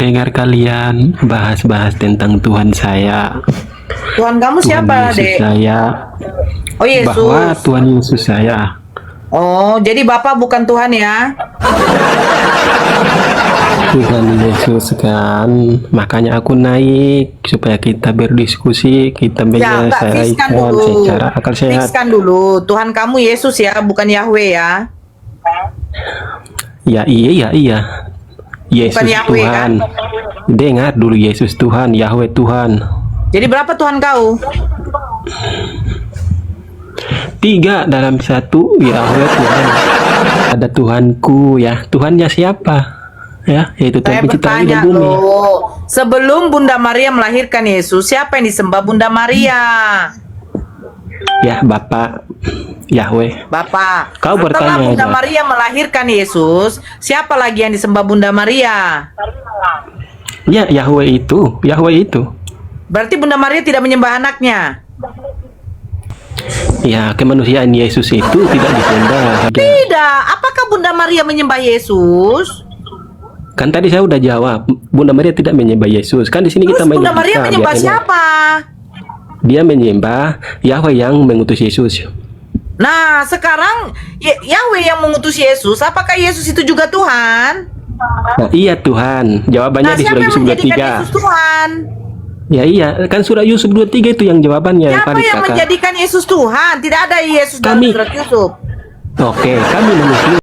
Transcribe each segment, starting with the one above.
dengar kalian bahas-bahas tentang Tuhan saya. Tuhan kamu Tuhan siapa, Yesus Dek? saya. Oh, Yesus. Bahwa Tuhan Yesus saya. Oh, jadi Bapak bukan Tuhan ya? Tuhan Yesus kan. Makanya aku naik supaya kita berdiskusi, kita Ya, Mbak, fixkan menyelesaikan dulu. secara akal sehat. Fixkan dulu. Tuhan kamu Yesus ya, bukan Yahweh ya? Ya iya. Yesus Bukan Yahweh, Tuhan. kan? Dengar dulu, Yesus Tuhan, Yahweh Tuhan. Jadi berapa Tuhan kau? 3 dalam 1, Yahweh Tuhan. Ada Tuhanku ya. Tuhannya siapa? Ya, yaitu Saya Tuhan pencipta langit bertanya dan bumi. loh. Sebelum Bunda Maria melahirkan Yesus, siapa yang disembah Bunda Maria? Ya, Bapak Yahweh. Bapak. Kau Setelah bertanya Bunda aja. Maria melahirkan Yesus, siapa lagi yang disembah Bunda Maria? Ya, Yahweh itu. Berarti Bunda Maria tidak menyembah anaknya? Ya, kemanusiaan Yesus itu tidak disembah. Tidak. Apakah Bunda Maria menyembah Yesus? Kan tadi saya udah jawab, Bunda Maria tidak menyembah Yesus. Kan di sini Terus kita main Bunda Maria logika, menyembah biar enak. siapa? Dia menyembah Yahweh yang mengutus Yesus. Nah, sekarang Yahweh yang mengutus Yesus, apakah Yesus itu juga Tuhan? Nah, iya Tuhan. Jawabannya Nah, di siapa surah yang Yusuf menjadikan 23. Yesus Tuhan? Ya iya, kan surah Yusuf 23 itu yang jawabannya. Siapa Farid, yang kakak. menjadikan Yesus Tuhan? Tidak ada Yesus dalam Kami. surat Yusuf. Oke, kami manusia.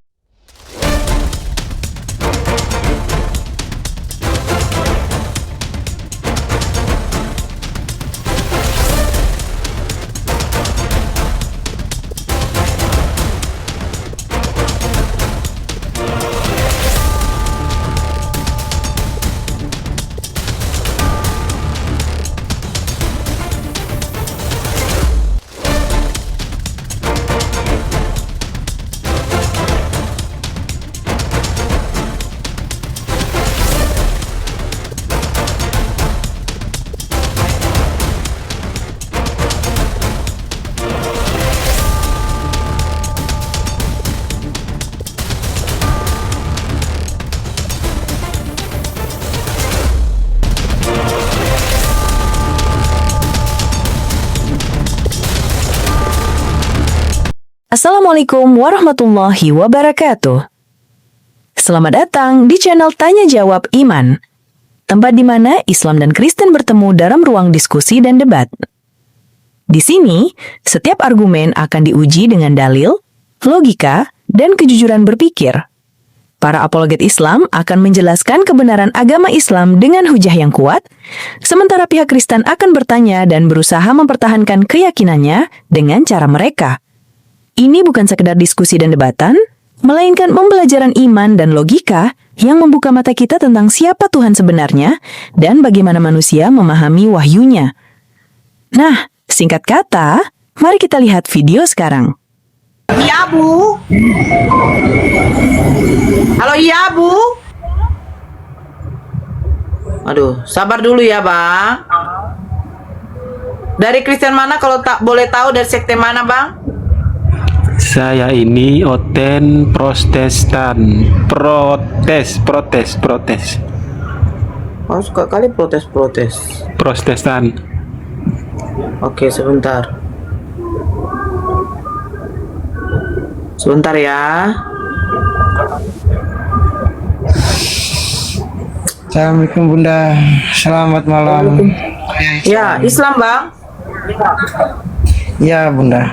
Assalamualaikum warahmatullahi wabarakatuh. Selamat datang di channel Tanya Jawab Iman, tempat di mana Islam dan Kristen bertemu dalam ruang diskusi dan debat. Di sini, setiap argumen akan diuji dengan dalil, logika, dan kejujuran berpikir. Para apologet Islam akan menjelaskan kebenaran agama Islam dengan hujah yang kuat, sementara pihak Kristen akan bertanya dan berusaha mempertahankan keyakinannya dengan cara mereka. Ini bukan sekedar diskusi dan debatan, melainkan pembelajaran iman dan logika yang membuka mata kita tentang siapa Tuhan sebenarnya dan bagaimana manusia memahami wahyunya. Nah, singkat kata, mari kita lihat video sekarang. Iya, Bu. Halo, iya, Bu. Aduh, sabar dulu ya, Bang. Dari Kristen mana kalau tak boleh tahu, dari sekte mana, Bang? Saya ini Oten Protestan. Protes. Oh, suka kali protes-protes. Protestan. Oke, sebentar. Sebentar ya. Assalamualaikum Bunda, selamat malam. Ya, Islam, Bang. Ya Bunda.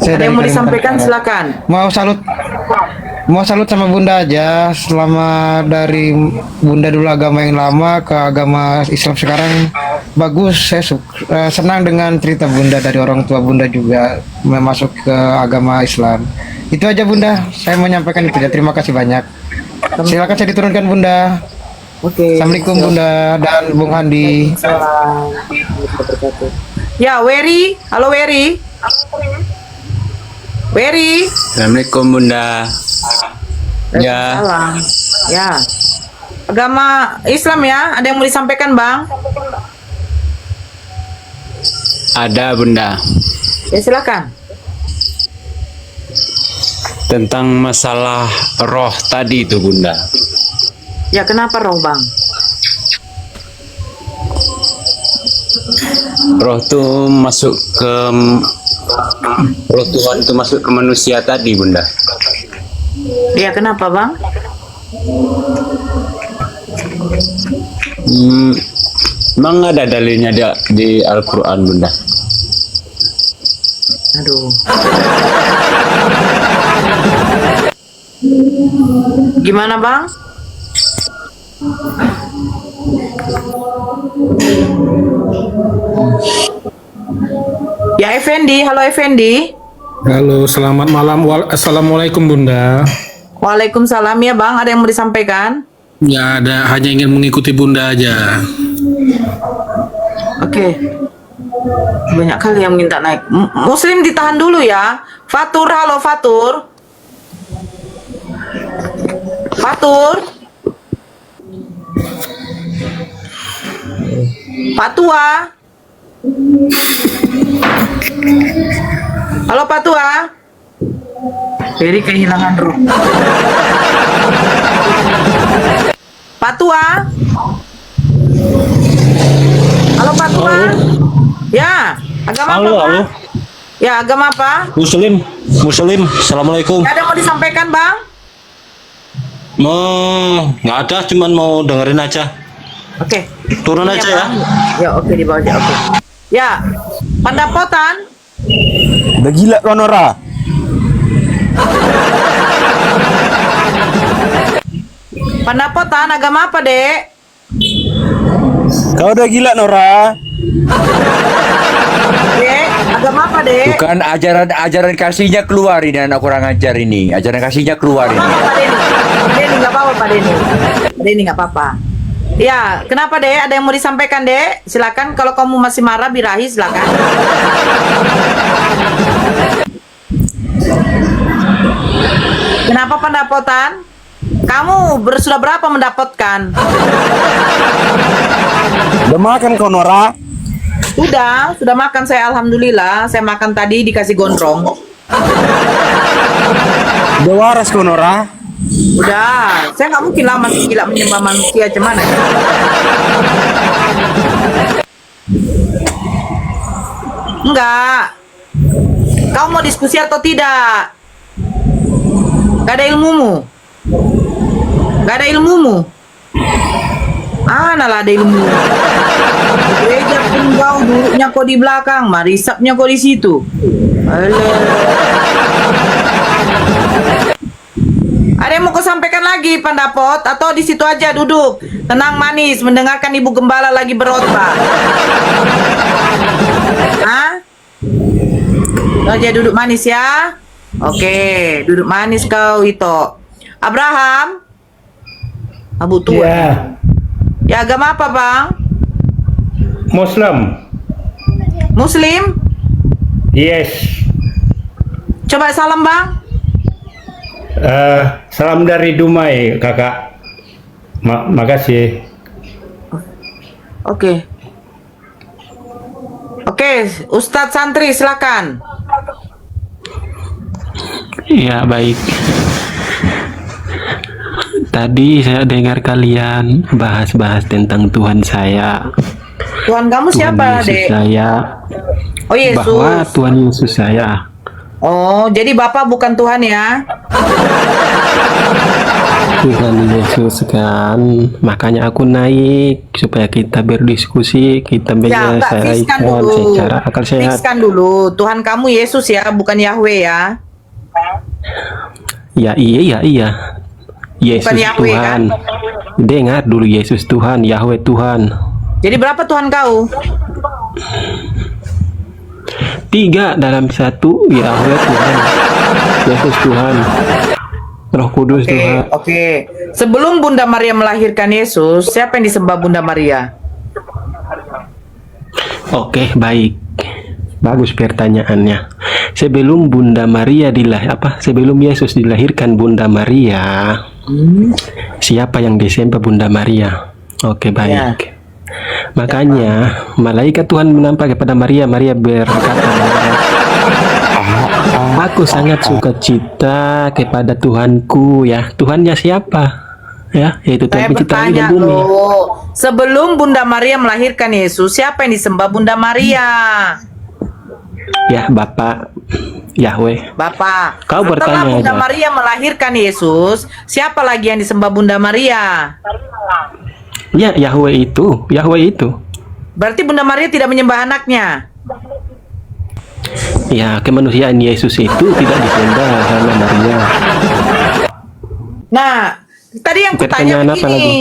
Ada Saya dari yang mau Kalimantan disampaikan, Barat. silakan. Mau salut sama Bunda aja. Selama dari Bunda dulu agama yang lama ke agama Islam sekarang bagus. Saya senang dengan cerita Bunda dari orang tua Bunda juga masuk ke agama Islam. Itu aja Bunda. Saya menyampaikan itu ya. Terima kasih banyak. Silakan saya diturunkan Bunda. Oke. Assalamualaikum Bunda dan Bung Handi. Ya, Wery. Halo, Wery. Wery. Assalamualaikum Bunda. Ya, Salam. Ya. Agama Islam ya, ada yang mau disampaikan, Bang? ada Bunda. Ya, silakan. Tentang masalah roh tadi itu Bunda. Ya, kenapa roh, Bang? roh itu masuk ke roh Tuhan itu masuk ke manusia tadi, Bunda. Ya, kenapa Bang? Memang ada dalilnya di Al-Quran, Bunda. Aduh. Gimana Bang? Ya Effendi, halo Effendi. Halo, selamat malam. Assalamualaikum Bunda. Waalaikumsalam ya Bang, ada yang mau disampaikan? Ya ada, hanya ingin mengikuti Bunda aja. Oke. Banyak kali yang minta naik. Muslim ditahan dulu ya. Fatur, halo Fatur. Fatur. Patua. Halo Patua. Ferry kehilangan roh. Patua. Halo Patua. Ya, agama Halo, apa? halo. Pak? Ya, agama apa? Muslim. Assalamualaikum. Ada yang mau disampaikan, Bang? Nggak ada, cuman mau dengerin aja. Oke. Turun Ini aja ya. Bang. Ya, oke di bawah aja, oke. Ya, pendapotan. Udah gila kau Nora. Pendapotan agama apa, Dek? Kau udah gila Nora. Dek, agama apa, Dek? Bukan ajaran kasihnya keluar ini, anak kurang ajar ini. Ajaran kasihnya keluar ini. Pak Denny. Denny nggak apa-apa, Pak Denny. Denny nggak apa-apa. Ya, kenapa, Dek? Ada yang mau disampaikan, Dek? Silakan. Kalau kamu masih marah, birahi, silakan. Kenapa pendapotan? Kamu sudah berapa mendapatkan? Udah makan kau Nora. Sudah makan saya, alhamdulillah. Saya makan tadi dikasih gondrong. Udah waras kau Nora. Udah, saya nggak mungkin lah masih gila menyembah manusia, cuman ya. Enggak. Kau mau diskusi atau tidak? Gak ada ilmumu. Gak ada ilmumu. Lah ada ilmu. Gereja pun kau duduknya kau di belakang, marisapnya kau di situ. Alah. Ada yang mau kau sampaikan lagi, Pandapot? Atau di situ aja duduk, tenang manis, mendengarkan Ibu Gembala lagi berkhotbah? Hah? Kau aja duduk manis ya. Oke, duduk manis kau itu. Abraham, Abu tua. Ya, Ya agama apa bang? Muslim. Muslim? Yes. Coba salam bang. Salam dari Dumai, kakak. Makasih. Oke. Oke, Ustadz Santri silakan. Ya, baik. Tadi saya dengar kalian bahas-bahas tentang Tuhan saya. Tuhan kamu siapa, Tuhan Yesus Dek? saya. Oh, Yesus. Bahwa Tuhan Yesus saya. Oh, jadi Bapak bukan Tuhan ya? Tuhan Yesus kan. Makanya aku naik supaya kita berdiskusi, kita Ya, enggak, menyelesaikan fixkan dulu. secara akal sehat. Fixkan dulu. Tuhan kamu Yesus ya, bukan Yahweh ya? Ya iya. Yesus Bukan Yahweh, Tuhan. kan? Dengar dulu, Yesus Tuhan, Yahweh Tuhan. Jadi berapa Tuhan kau? 3 dalam 1, Yahweh Tuhan, Yesus Tuhan, Roh Kudus Tuhan. Oke. Sebelum Bunda Maria melahirkan Yesus, siapa yang disembah Bunda Maria? Oke, baik. Bagus pertanyaannya. Sebelum Bunda Maria sebelum Yesus dilahirkan Bunda Maria, siapa yang disembah Bunda Maria? Oke, baik. Ya. Makanya malaikat Tuhan menampak kepada Maria. Maria berkata, aku sangat suka cita kepada Tuhanku. Ya, Tuhannya siapa? Ya, yaitu Saya Tuhan pencipta langit bertanya dan bumi. loh, sebelum Bunda Maria melahirkan Yesus, siapa yang disembah Bunda Maria? Ya, Bapak Yahweh. Bapak. Kau Setelah bertanya Bunda aja. Maria melahirkan Yesus, siapa lagi yang disembah Bunda Maria? Ya, Yahweh itu. Berarti Bunda Maria tidak menyembah anaknya. Ya, kemanusiaan Yesus itu tidak disembah sama Maria. Nah, tadi yang kutanya Pertanyaan apa begini. lagi?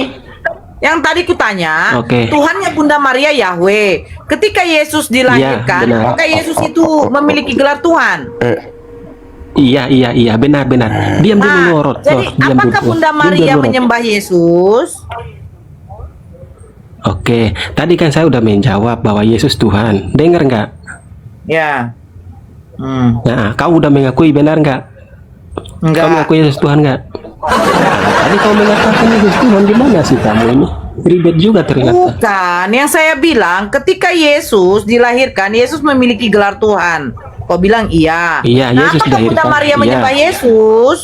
Yang tadi kutanya, Oke. Tuhannya Bunda Maria Yahweh. Ketika Yesus dilahirkan, Ya, benar. apakah Yesus itu memiliki gelar Tuhan? Iya, benar. Diam dulu, Nah, Lorot. jadi Diam apakah dulu. Bunda Diam Maria dulu, Lorot. menyembah Yesus? Oke, tadi kan saya udah menjawab bahwa Yesus Tuhan. Dengar nggak? Ya. Nah, kau udah mengakui, benar nggak? Enggak. Kau mengakui Yesus Tuhan nggak? Nah, tadi kau mengatakan Yesus Tuhan, gimana sih kamu ini? Ribet juga ternyata. Bukan, yang saya bilang ketika Yesus dilahirkan, Yesus memiliki gelar Tuhan. Kau bilang iya. Iya, Nah, Yesus apakah Bunda dilahirkan, Maria iya. menyembah Yesus?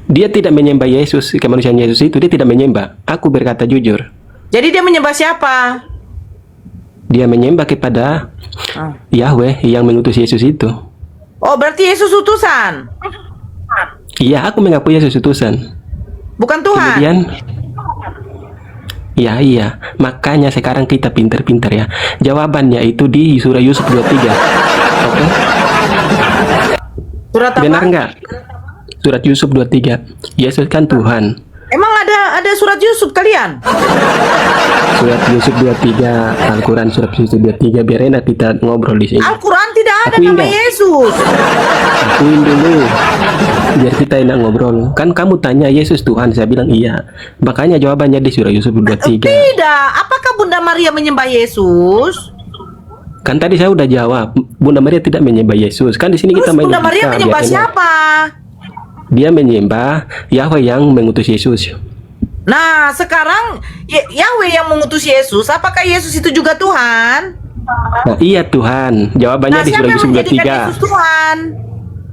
Dia tidak menyembah Yesus, kemanusiaan Yesus itu dia tidak menyembah. Aku berkata jujur. Jadi dia menyembah siapa? Dia menyembah kepada Yahweh yang mengutus Yesus itu. Oh, berarti Yesus utusan, Iya, aku mengakui Yesus utusan. bukan Tuhan. Kemudian, iya. Makanya sekarang kita pintar-pintar ya. Jawabannya itu di surah Yusuf 23. Oke? Surat apa? Benar nggak? Surat Yusuf 23. Yesus kan Tuhan. Emang ada surat Yusuf kalian? Surat Yusuf 23, Al-Quran surat Yusuf 23. Biar enak kita ngobrol di sini. Al-Quran tidak ada Akuin nama nggak? Yesus. Akuin dulu. Biar kita enak ngobrol. Kan kamu tanya Yesus Tuhan, saya bilang iya. Makanya jawabannya di surah Yusuf 23. Tidak. Apakah Bunda Maria menyembah Yesus? Kan tadi saya udah jawab, Bunda Maria tidak menyembah Yesus. Kan di sini Terus kita main Bunda Maria logika, menyembah biar enak. siapa? Dia menyembah Yahweh yang mengutus Yesus. Nah, sekarang Yahweh yang mengutus Yesus, apakah Yesus itu juga Tuhan? Nah, iya Tuhan. Jawabannya Nah, di siapa surah yang Yusuf menjadikan 23. Yesus Tuhan?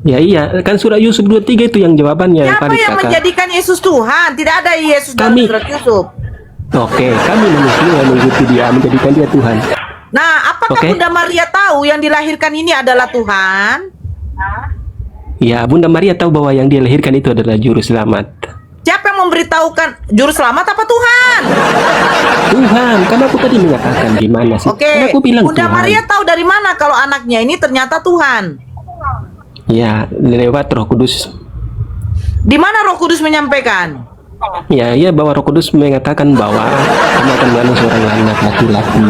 Ya iya, kan surah Yusuf 23 itu yang jawabannya. Siapa Farid, yang kakak. menjadikan Yesus Tuhan? Tidak ada Yesus dalam Kami. surat Yusuf. Oke, kami manusia yang mengikuti dia, menjadikan dia Tuhan. Nah, apakah Oke. Bunda Maria tahu yang dilahirkan ini adalah Tuhan? Ya, Bunda Maria tahu bahwa yang dia lahirkan itu adalah juru selamat. Siapa yang memberitahukan juru selamat apa Tuhan? Tuhan, kan aku tadi mengatakan gimana sih? Oke, Kan aku bilang Bunda Tuhan. Maria tahu dari mana kalau anaknya ini ternyata Tuhan? Ya, lewat Roh Kudus. Di mana Roh Kudus menyampaikan? Ya, bahwa Roh Kudus mengatakan bahwa kamu akan mengandung seorang anak laki-laki.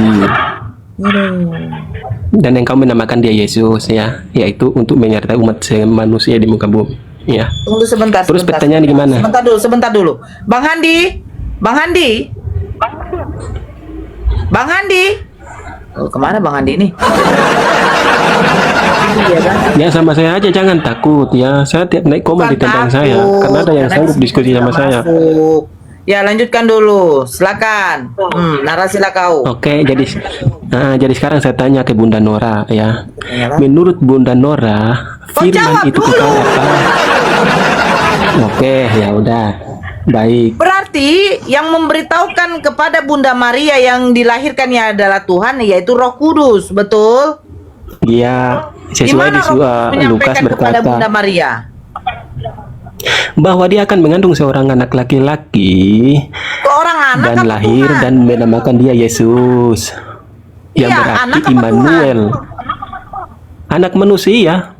Dan yang kamu menamakan dia Yesus ya, yaitu untuk menyertai umat manusia di muka bumi. Ya. Tunggu sebentar. Terus sebentar, pertanyaan gimana? Sebentar dulu. Bang Handi. Oh, kemana Bang Handi ini? Iya, kan? Ya sama saya aja, jangan takut ya. Saya tiap naik komen Bukan ditentang saya, takut, karena ada yang karena sanggup di sini diskusi tidak sama saya. masuk. Ya, lanjutkan dulu. Silakan. Narasilah kau. Oke, jadi sekarang saya tanya ke Bunda Nora ya. Iya. Menurut Bunda Nora, Kau jawab firman itu dulu. kekal apa? Oke, ya udah. Baik. Berarti yang memberitahukan kepada Bunda Maria yang dilahirkannya adalah Tuhan, yaitu Roh Kudus, betul? Dia Di sesuai mana di Roh Kudus Lukas menyampaikan kepada Bunda berkata Maria? bahwa dia akan mengandung seorang anak laki-laki Seorang anak dan atau lahir Tuhan? dan menamakan dia Yesus. Yang Iya, berarti anak apa Immanuel. Anak manusia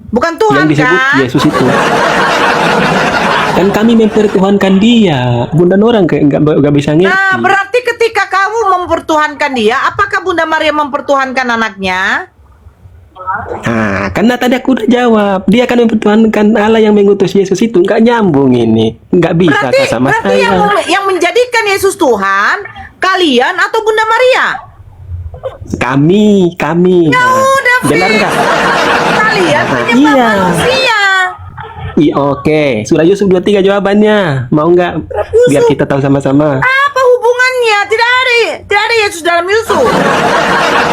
Bukan Tuhan yang disebut kan? Yesus itu. Dan kami mempertuhankan dia. Bunda Nora nggak bisa ngerti. Nah, berarti ketika kamu mempertuhankan dia, apakah Bunda Maria mempertuhankan anaknya? Nah, karena tadi aku udah jawab, dia akan mempertuhankan Allah yang mengutus Yesus itu. Nggak nyambung ini, nggak bisa Kak, sama Berarti saya. yang menjadikan Yesus Tuhan, kalian atau Bunda Maria? Kami. Ya udah, Benar Fik. nggak? Kalian Nah, penyembah iya. manusia. Oke, surah Yusuf 23 jawabannya. Mau nggak? Biar kita tahu sama-sama. Apa hubungannya? Tidak ada Yesus dalam Yusuf.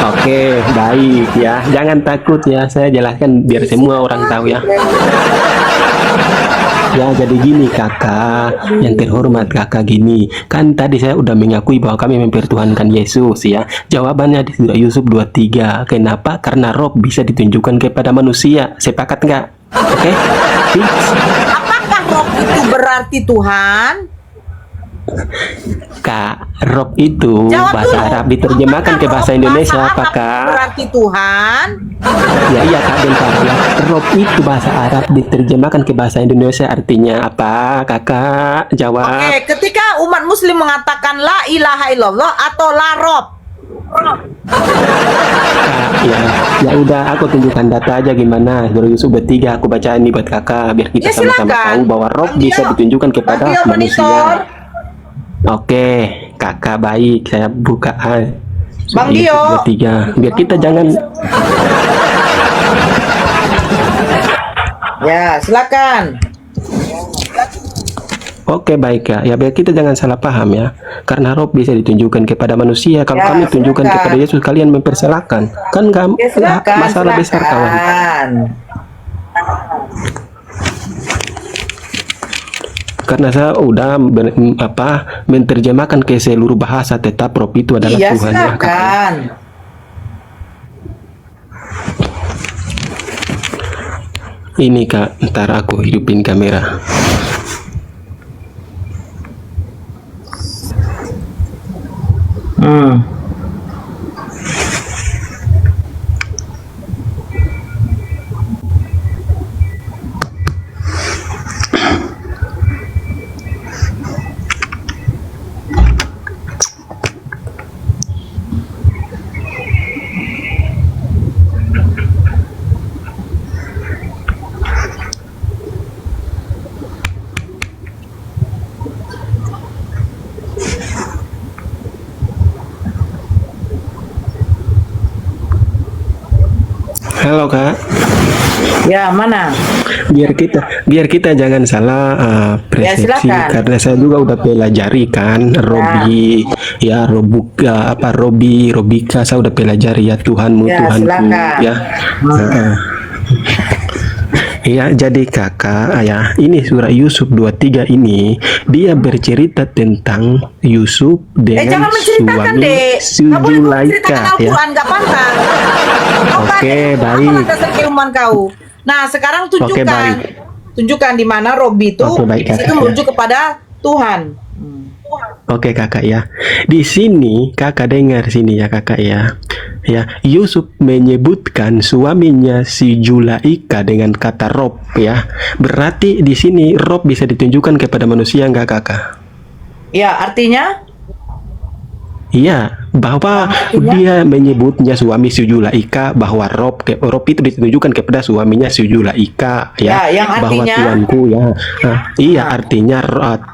Oke, baik ya. Jangan takut ya. Saya jelaskan biar semua orang tahu ya. Ya, jadi gini kakak, yang terhormat kakak gini. Kan tadi saya udah mengakui bahwa kami mempertuhankan Yesus ya. Jawabannya di surah Yusuf 23. Kenapa? Karena roh bisa ditunjukkan kepada manusia. Sepakat nggak? Oke? Fix? Apakah roh itu berarti Tuhan? Kak, roh itu Jawab bahasa dulu. Arab diterjemahkan ke bahasa Apakah roh Indonesia bahasa apa Arab kak? berarti Tuhan? Ya iya kak, bentar ya. Rob itu bahasa Arab diterjemahkan ke bahasa Indonesia artinya apa? Kakak jawab. Oke, ketika umat muslim mengatakan la ilaha illallah atau la rob. Kak, ya udah aku tunjukkan data aja gimana. Surah Yusuf 3 aku baca ini buat kakak biar kita Ya, sama-sama silakan. tahu bahwa rob Bang bisa Dio. ditunjukkan kepada Bang Dio, manusia. monitor. Oke, kakak baik, saya buka Bang Surah Dio. Yusuf 23 biar kita jangan. Ya, silakan. Oke baik kak, ya biar kita jangan salah paham ya. Karena roh bisa ditunjukkan kepada manusia. Kalau Ya, kami tunjukkan silakan. kepada Yesus, kalian mempersalahkan. Kan nggak Ya, silakan. masalah besar kawan. Silakan. Karena saya udah menerjemahkan ke seluruh bahasa, tetap roh itu adalah Iya, Tuhan ya kak. silakan. Ini kak, ntar aku hidupin kamera. Halo kak. Ya, mana? biar kita jangan salah persepsi silakan. karena saya juga udah pelajari kan Robi ya Robika saya udah pelajari ya Tuhanmu Ya, Tuhanku silakan. ya. Iya, jadi kakak ya, ini surah Yusuf 23 ini dia bercerita tentang Yusuf dengan Jangan menceritakan, suami Dek. Nggak boleh Sujulaika menceritakan ya. Al-Quran, nggak pantas. Oke, baik. Apa dasar keilmuan kau? Nah, sekarang tunjukkan. baik. Tunjukkan di mana Robi itu Oke, baik, Kakak, itu merujuk kepada Tuhan. Oke kakak ya, di sini kakak dengar sini ya kakak ya. Ya, Yusuf menyebutkan suaminya si Julaika dengan kata Rob ya. Berarti di sini Rob bisa ditunjukkan kepada manusia enggak kakak? Ya, artinya Iya, bahwa dia menyebutnya suami si Julaika bahwa Rob itu ditunjukkan kepada suaminya si Julaika ya. Ya, yang bahwa artinya? tuanku ya. Iya, artinya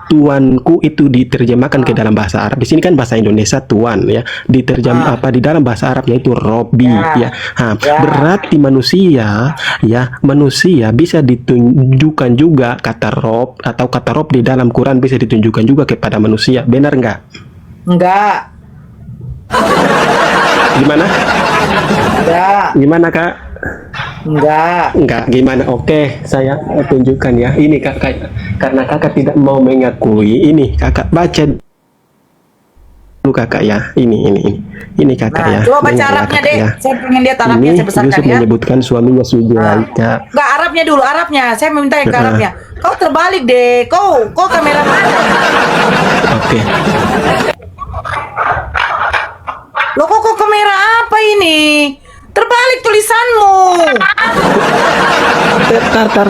tuanku itu diterjemahkan ke dalam bahasa Arab. Di sini kan bahasa Indonesia tuan ya. Diterjemah di dalam bahasa Arabnya itu Robi ya. Berarti manusia bisa ditunjukkan juga kata Rob atau kata Rob di dalam Quran bisa ditunjukkan juga kepada manusia. Benar nggak? enggak. Gimana? Enggak. Gimana kak? Enggak. Gimana? Oke, saya tunjukkan ya. Ini kakak, karena kakak tidak mau mengakui. Ini kakak baca dulu kakak ya. Ini kakak Nah, ya. coba baca Dengar ya, Arabnya, kakak Dek. ya. Saya pengen lihat Arabnya, Ini saya besarkan Yusuf ya. menyebutkan suaminya Sujulaika. Enggak, Arabnya dulu, Arabnya. Saya meminta yang ke Arabnya. Kau terbalik deh. Kau kamera mana? Oke. Loh, kok kamera apa ini? Terbalik tulisanmu. Tar.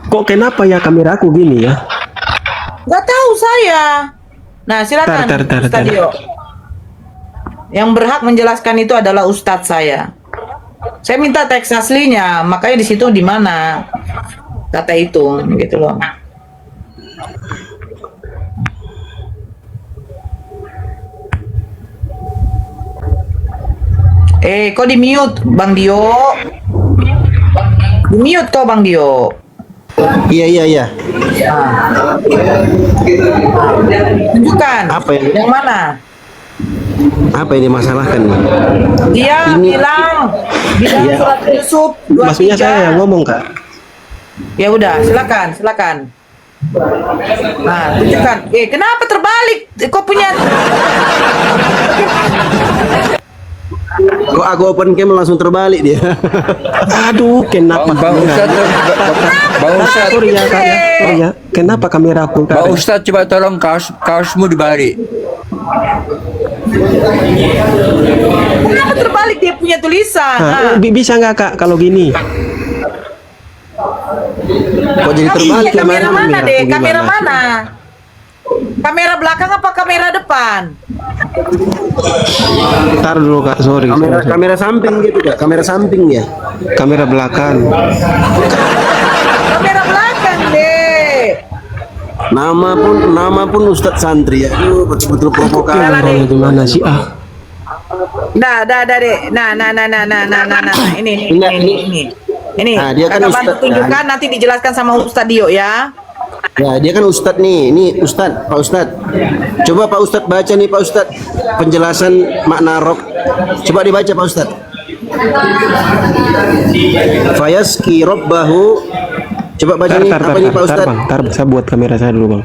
Kok kenapa ya kameraku gini ya? Nggak tahu saya. Nah, silakan. Tar. Ustadz Dio. Yang berhak menjelaskan itu adalah Ustadz saya. Saya minta teks aslinya, makanya di situ di mana kata itu, gitu loh. Kok di mute, Bang Dio? Di mute kau, Bang Dio. Iya. Tunjukkan. Apa yang- Yang mana? Apa yang dimasalahkan? Dia Ini- bilang Iya. surat Yusuf 23. Maksudnya saya yang ngomong kak. Ya udah, silakan, silakan. Nah, tunjukkan. Kenapa terbalik? Kok punya? Kok aku open cam langsung terbalik dia? Aduh, kenapa? Bang Ustadz, Bang Ustadz, Sorry ya, Kak, ya. Sorry ya. Kenapa kamera aku Bang tarik? Ustadz coba tolong kaosmu dibalik. Kenapa terbalik dia punya tulisan? Nah, bisa nggak Kak kalau gini? Kok jadi terbalik ya? Kamera mana kamera deh? aku Kamera gimana? mana? Kamera belakang apa kamera depan? Ntar dulu Kak, sorry. Kamera samping gitu Kak, kamera samping ya. Kamera belakang. Kamera belakang deh. Nama pun Ustadz Santri ya. Aduh, betul-betul provokator. Kamera di mana sih? Dah deh. Nah. Ini. Nah, dia kan Kakak bantu Ustadz, tunjukkan, nanti dijelaskan sama Ustadz Dio ya. Ya, dia kan Ustadz nih. Ini Ustadz, Pak Ustadz. Coba Pak Ustadz baca nih Pak Ustadz penjelasan makna rob. Coba dibaca Pak Ustadz. Fayaski robbahu. Coba baca nih apa nih Pak Ustadz? Tar, saya buat kamera saya dulu Bang.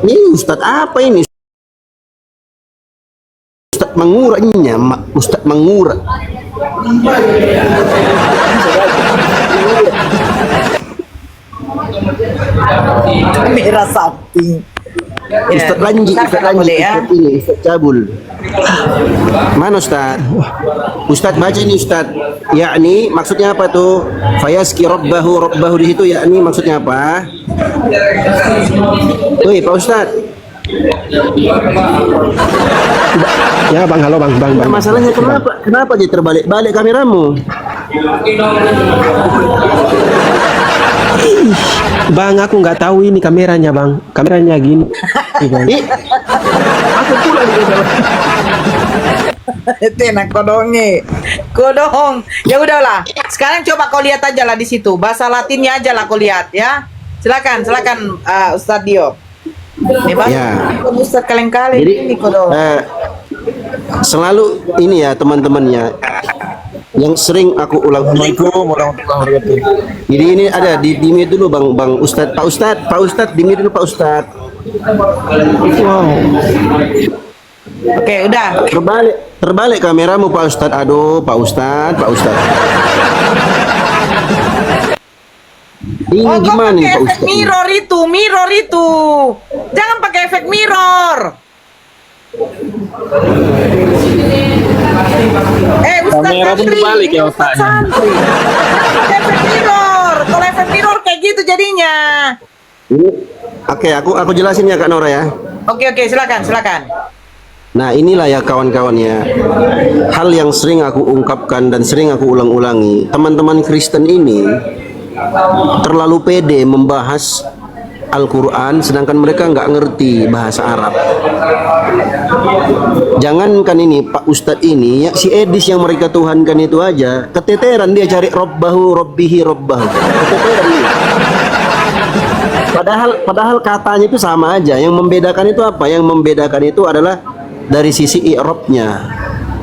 Ini Ustadz apa ini? Ustadz menguranya, Ustadz mengura. Kamera samping. Ustadz Lanji, Ustadz ini, Ustadz Cabul. Mana Ustadz? Ustadz baca ini Ustadz. Yakni maksudnya apa tuh? Fayaski robbahu di situ yakni maksudnya apa? Woi Pak Ustadz. Ya Bang, halo Bang. Nah, masalahnya kenapa dia terbalik-balik kameramu? Bang, aku nggak tahu ini kameranya Bang. Kameranya gini. Bang. Aku pula Itu enak kodong. Ya udahlah. Sekarang coba kau lihat aja lah di situ. Bahasa Latinnya aja lah kau lihat ya. Silakan Ustadz Dio. Nih Bang, Ya. Ustadz kaleng-kaleng Jadi ini kodong. selalu ini ya teman-temannya yang sering aku ulang. Jadi ini ada di mute dulu Bang Ustadz, Pak Ustadz di mute dulu Pak Ustadz. Wow. Oke, udah. Terbalik kameramu Pak Ustadz. Aduh Pak Ustadz. Ini gimana nih Pak Ustadz? Mirror itu. Jangan pakai efek mirror. Kamera pun dibalik ya otaknya. Efek mirror. Kalau efek mirror kayak gitu jadinya. Oke, aku jelasin ya Kak Nora ya. Oke, silakan. Nah inilah ya kawan-kawannya, hal yang sering aku ungkapkan dan sering aku ulang-ulangi. Teman-teman Kristen ini terlalu pede membahas Al-Quran sedangkan mereka nggak ngerti bahasa Arab. Jangankan ini Pak Ustadz ini ya, si Edis yang mereka tuhankan itu aja keteteran dia cari robbihi robbahu, keteteran dia. Padahal katanya itu sama aja. Yang membedakan itu apa? Yang membedakan itu adalah dari sisi i'rabnya.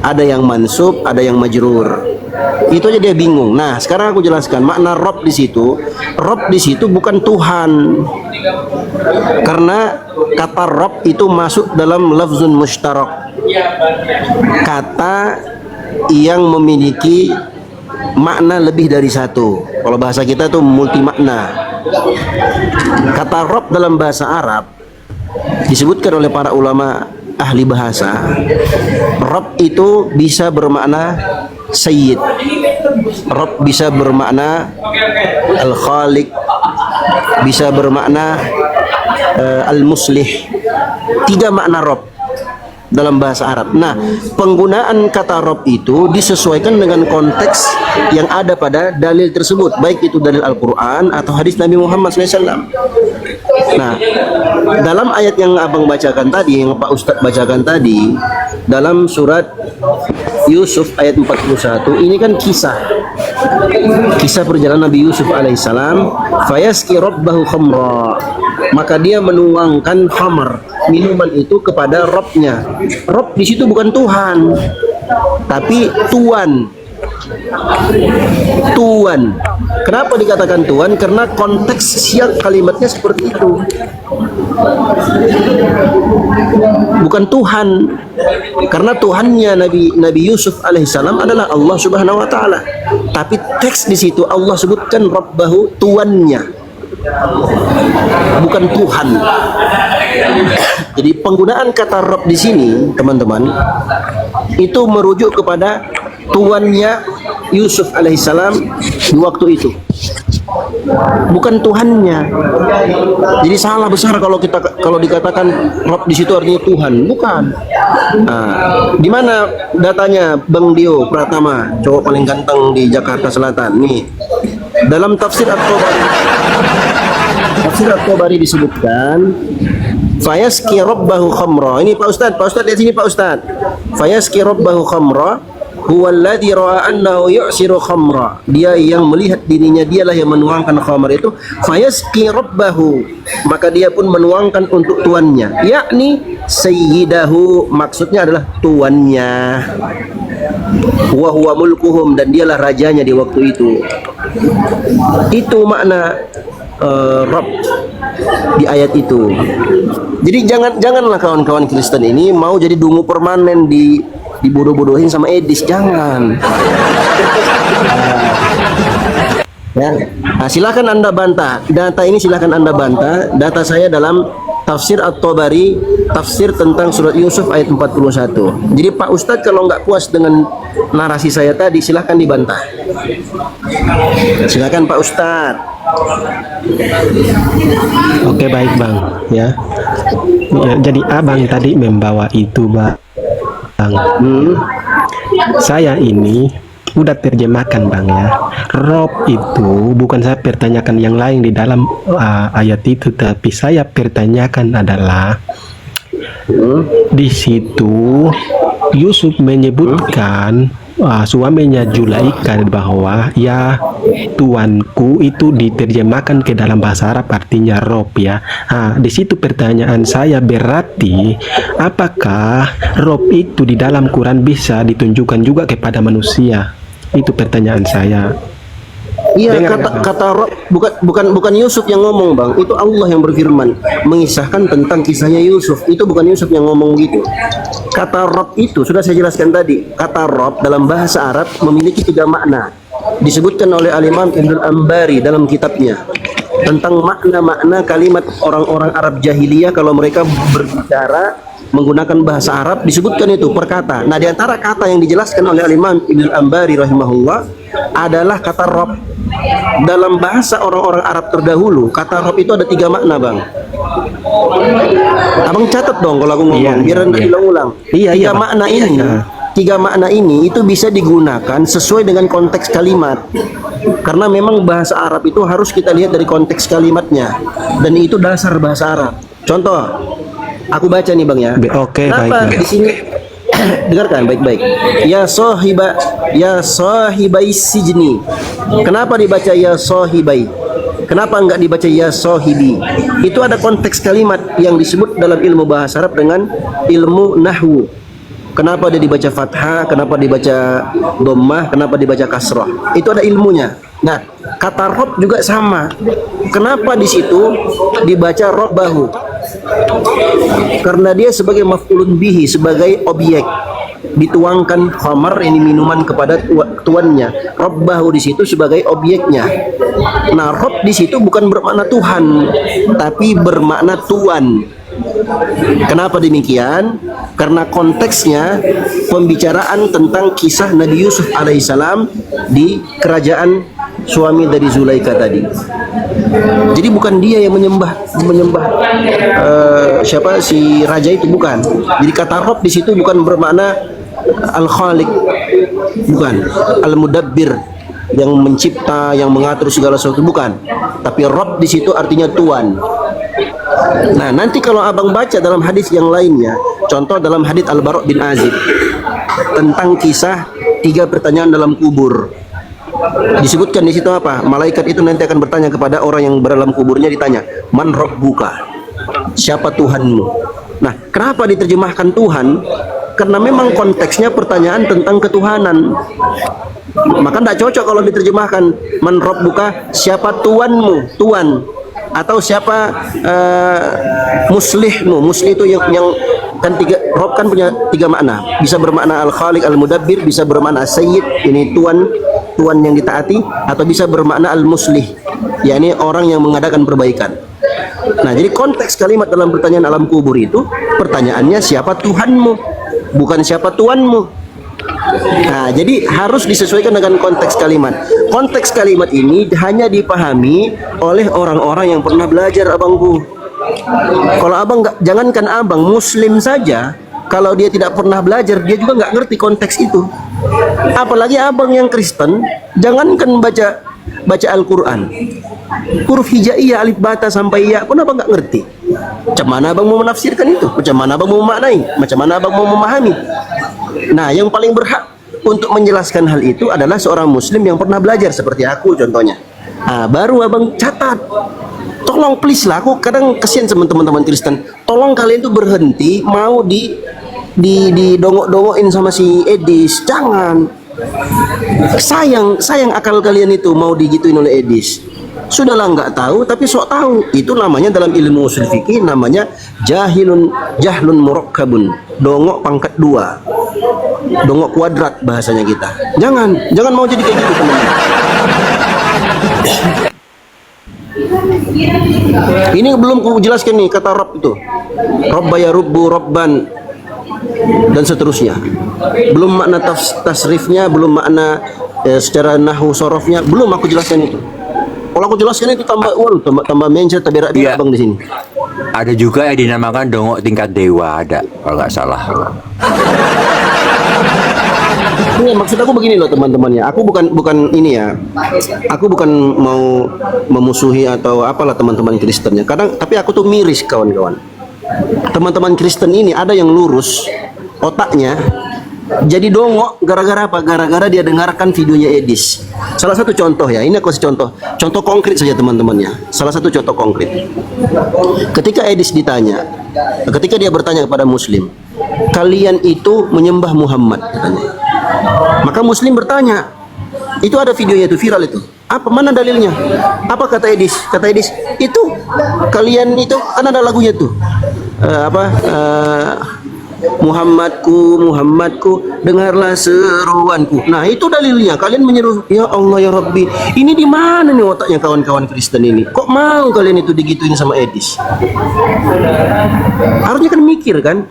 Ada yang mansub, ada yang majrur. Itu aja dia bingung. Nah, sekarang aku jelaskan makna rob di situ. Rob di situ bukan Tuhan. Karena kata rob itu masuk dalam lafzun mushtarak. Kata yang memiliki makna lebih dari satu. Kalau bahasa kita itu multi makna. Kata rob dalam bahasa Arab disebutkan oleh para ulama ahli bahasa. Rob itu bisa bermakna sayyid. Rob bisa bermakna al-khaliq, bisa bermakna al-muslih. 3 makna rob dalam bahasa Arab. Nah, penggunaan kata rob itu disesuaikan dengan konteks yang ada pada dalil tersebut, baik itu dalil Al-Quran atau hadis Nabi Muhammad SAW. Nah, dalam ayat yang abang bacakan tadi, yang Pak Ustadz bacakan tadi, dalam surat Yusuf ayat 41, ini kan kisah perjalanan Nabi Yusuf alaihissalam. Fayaski rabbahu khamra, maka dia menuangkan khamr, minuman itu kepada Robnya. Rob di situ bukan Tuhan, tapi tuan. Tuan. Kenapa dikatakan Tuan? Karena konteks yang kalimatnya seperti itu. Bukan Tuhan. Karena Tuhannya Nabi Yusuf alaihissalam adalah Allah Subhanahu wa taala. Tapi teks di situ Allah sebutkan Rabbahu, tuannya. Bukan Tuhan. Jadi penggunaan kata Rabb di sini, teman-teman, itu merujuk kepada tuannya Yusuf alaihissalam di waktu itu, bukan Tuhannya. Jadi salah besar kalau dikatakan Rabb di situ artinya Tuhan, bukan. Nah, di mana datanya Bang Dio Pratama, cowok paling ganteng di Jakarta Selatan nih? Dalam tafsir At-Tabari disebutkan fayaski rabbahu khamra. Ini Pak Ustadz lihat sini Pak Ustadz. Fayaski rabbahu khamra huwallazi ra'a annahu yu'siru khamra. Dia yang melihat dirinya dialah yang menuangkan khamr itu. Fayaski rabbahu, maka dia pun menuangkan untuk tuannya, yakni sayyidahu, maksudnya adalah tuannya. Wa huwa mulkuhum, dan dialah rajanya di waktu itu. Itu makna Rabb di ayat itu. Jadi janganlah kawan-kawan Kristen ini mau jadi dungu permanen dibodoh-bodohin sama Edis, jangan. Ya, nah, silakan Anda bantah data ini, silakan Anda bantah data saya dalam tafsir At-Tabari, tafsir tentang surat Yusuf ayat 41. Jadi Pak Ustadz kalau nggak puas dengan narasi saya tadi, silakan dibantah. Silakan Pak Ustadz. Oke, baik Bang, ya. Jadi abang tadi membawa itu Bang. Saya ini udah terjemahkan Bang ya. Rob itu bukan saya pertanyakan yang lain di dalam ayat itu, tapi saya pertanyakan adalah di situ Yusuf menyebutkan suaminya Zulaikha bahwa ya tuanku, itu diterjemahkan ke dalam bahasa Arab artinya Rob ya. Di situ pertanyaan saya, berarti apakah Rob itu di dalam Quran bisa ditunjukkan juga kepada manusia? Itu pertanyaan saya. Iya, kata Rob bukan Yusuf yang ngomong Bang, itu Allah yang berfirman mengisahkan tentang kisahnya Yusuf. Itu bukan Yusuf yang ngomong gitu. Kata Rob itu sudah saya jelaskan tadi. Kata Rob dalam bahasa Arab memiliki 3 makna. Disebutkan oleh Al-Imam Ibnul Ambari dalam kitabnya tentang makna-makna kalimat orang-orang Arab jahiliyah kalau mereka berbicara menggunakan bahasa Arab, disebutkan itu per kata. Nah, di antara kata yang dijelaskan oleh Al-Imam Ibnul Ambari rahimahullah adalah kata Rob. Dalam bahasa orang-orang Arab terdahulu, kata Rob itu ada 3 makna Bang. Abang catat dong kalau aku ngomong, biar nanti diulang-ulang. Tiga makna ini, 3 makna ini itu bisa digunakan sesuai dengan konteks kalimat. Karena memang bahasa Arab itu harus kita lihat dari konteks kalimatnya, dan itu dasar bahasa Arab. Contoh, aku baca nih Bang ya. Oke, kenapa baik. Di sini dengarkan baik-baik. Ya sahibai sijni. Kenapa dibaca ya sahibai? Kenapa enggak dibaca ya sahibi? Itu ada konteks kalimat yang disebut dalam ilmu bahasa Arab dengan ilmu nahwu. Kenapa dia dibaca fathah, kenapa dibaca dhammah, kenapa dibaca kasrah? Itu ada ilmunya. Nah, kata Rob juga sama. Kenapa di situ dibaca Robbahu? Karena dia sebagai maf'ulun bihi, sebagai objek. Dituangkan khamar, ini minuman, kepada tuannya. Robbahu di situ sebagai objeknya. Nah, Rob di situ bukan bermakna Tuhan, tapi bermakna tuan. Kenapa demikian? Karena konteksnya pembicaraan tentang kisah Nabi Yusuf alaihissalam di kerajaan suami dari Zulaikha tadi. Jadi bukan dia yang menyembah siapa si raja itu, bukan. Jadi kata Rob di situ bukan bermakna Al-Khaliq, bukan Al-Mudabbir, yang mencipta, yang mengatur segala sesuatu, bukan. Tapi Rob di situ artinya tuan. Nah, nanti kalau abang baca dalam hadis yang lainnya, contoh dalam hadis Al-Bara' bin Azib tentang kisah 3 pertanyaan dalam kubur, disebutkan di situ apa? Malaikat itu nanti akan bertanya kepada orang yang berdalam kuburnya, ditanya, "Man rabbuka?" Siapa Tuhanmu? Nah, kenapa diterjemahkan Tuhan? Karena memang konteksnya pertanyaan tentang ketuhanan. Maka tidak cocok kalau diterjemahkan man rabbuka, siapa tuanmu, tuan, atau siapa muslihmu. Muslih itu yang kan tiga, Rob kan punya tiga makna. Bisa bermakna al-khaliq al-mudabbir, bisa bermakna sayyid, ini tuan yang ditaati, atau bisa bermakna al-muslih, yakni orang yang mengadakan perbaikan. Nah, jadi konteks kalimat dalam pertanyaan alam kubur itu, pertanyaannya siapa Tuhanmu, bukan siapa tuanmu. Nah, jadi harus disesuaikan dengan konteks kalimat. Konteks kalimat ini hanya dipahami oleh orang-orang yang pernah belajar, abangku. Kalau abang nggak, jangankan abang, muslim saja, kalau dia tidak pernah belajar, dia juga nggak ngerti konteks itu. Apalagi abang yang Kristen, jangankan baca Al-Quran, huruf hijaiyah alif bata sampai ya pun abang nggak ngerti. Macam mana abang mau menafsirkan itu? Macam mana abang mau memaknai? Macam mana abang mau memahami? Nah, yang paling berhak untuk menjelaskan hal itu adalah seorang muslim yang pernah belajar, seperti aku contohnya. Nah, baru abang catat. Tolong please lah, aku kadang kesian sama teman-teman Kristen. Tolong kalian tuh berhenti mau didongok-dongokin sama si Edis. Jangan. Sayang akal kalian itu mau digituin oleh Edis. Sudahlah nggak tahu tapi sok tahu. Itu namanya dalam ilmu usul fikih namanya jahlun murakkabun. Dongok pangkat 2. Dongok kuadrat bahasanya kita. Jangan mau jadi kayak gitu, teman-teman. Ini belum ku jelaskan nih kata Rabb itu. Rabba ya rubbu rabban dan seterusnya. Belum makna tasrifnya, belum makna secara nahwu sorofnya, belum aku jelaskan itu. Kalau aku jelaskan itu tambah mention tabirak Iya. abang di sini. Ada juga yang dinamakan dongok tingkat dewa, ada kalau nggak salah. Ini maksud aku begini loh teman-teman ya. Aku bukan ini ya. Aku bukan mau memusuhi atau apalah teman-teman Kristennya. Kadang tapi aku tuh miris kawan-kawan. Teman-teman Kristen ini ada yang lurus otaknya jadi dongok gara-gara apa? Gara-gara dia dengarkan videonya Edis. Salah satu contoh ya. Ini aku kasih contoh konkret saja teman-teman ya. Salah satu contoh konkret. Ketika Edis ditanya, ketika dia bertanya kepada Muslim, kalian itu menyembah Muhammad katanya. Maka Muslim bertanya, itu ada videonya itu viral itu. Apa mana dalilnya? Apa kata Edis? Kata Edis, itu kalian itu kan ada lagunya tuh. Muhammadku, dengarlah seruanku. Nah, itu dalilnya. Kalian menyeru, ya Allah ya Rabbi. Ini di mana nih otaknya kawan-kawan Kristen ini? Kok mau kalian itu digituin sama Edis? Harusnya kan mikir kan?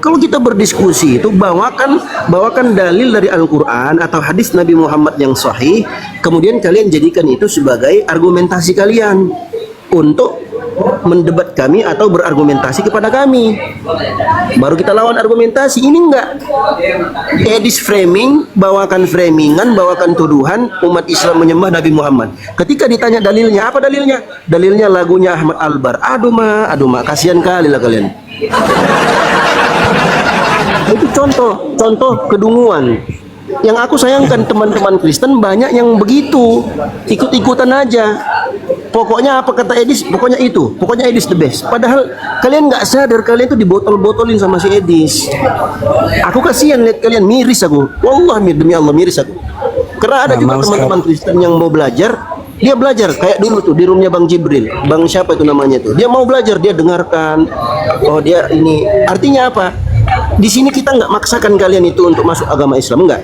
Kalau kita berdiskusi itu bawakan dalil dari Al-Quran atau hadis Nabi Muhammad yang sahih, kemudian kalian jadikan itu sebagai argumentasi kalian untuk mendebat kami atau berargumentasi kepada kami. Baru kita lawan argumentasi. Ini enggak. Edis framing, bawakan framingan, bawakan tuduhan umat Islam menyembah Nabi Muhammad. Ketika ditanya dalilnya, apa dalilnya? Dalilnya lagunya Ahmad Albar. Aduh ma, kasihan kali lah kalian. Itu contoh kedunguan. Yang aku sayangkan teman-teman Kristen banyak yang begitu, ikut-ikutan aja. Pokoknya apa kata Edis, pokoknya Edis the best. Padahal kalian nggak sadar kalian itu dibotol-botolin sama si Edis. Aku kasihan lihat kalian, miris aku. Wallah demi Allah miris aku. Karena ada juga teman-teman Kristen yang mau belajar, dia belajar kayak dulu tuh di roomnya Bang Jibril, Bang siapa itu namanya tuh. Dia mau belajar, dia dengarkan. Oh dia ini, artinya apa? Di sini kita nggak maksakan kalian itu untuk masuk agama Islam, enggak.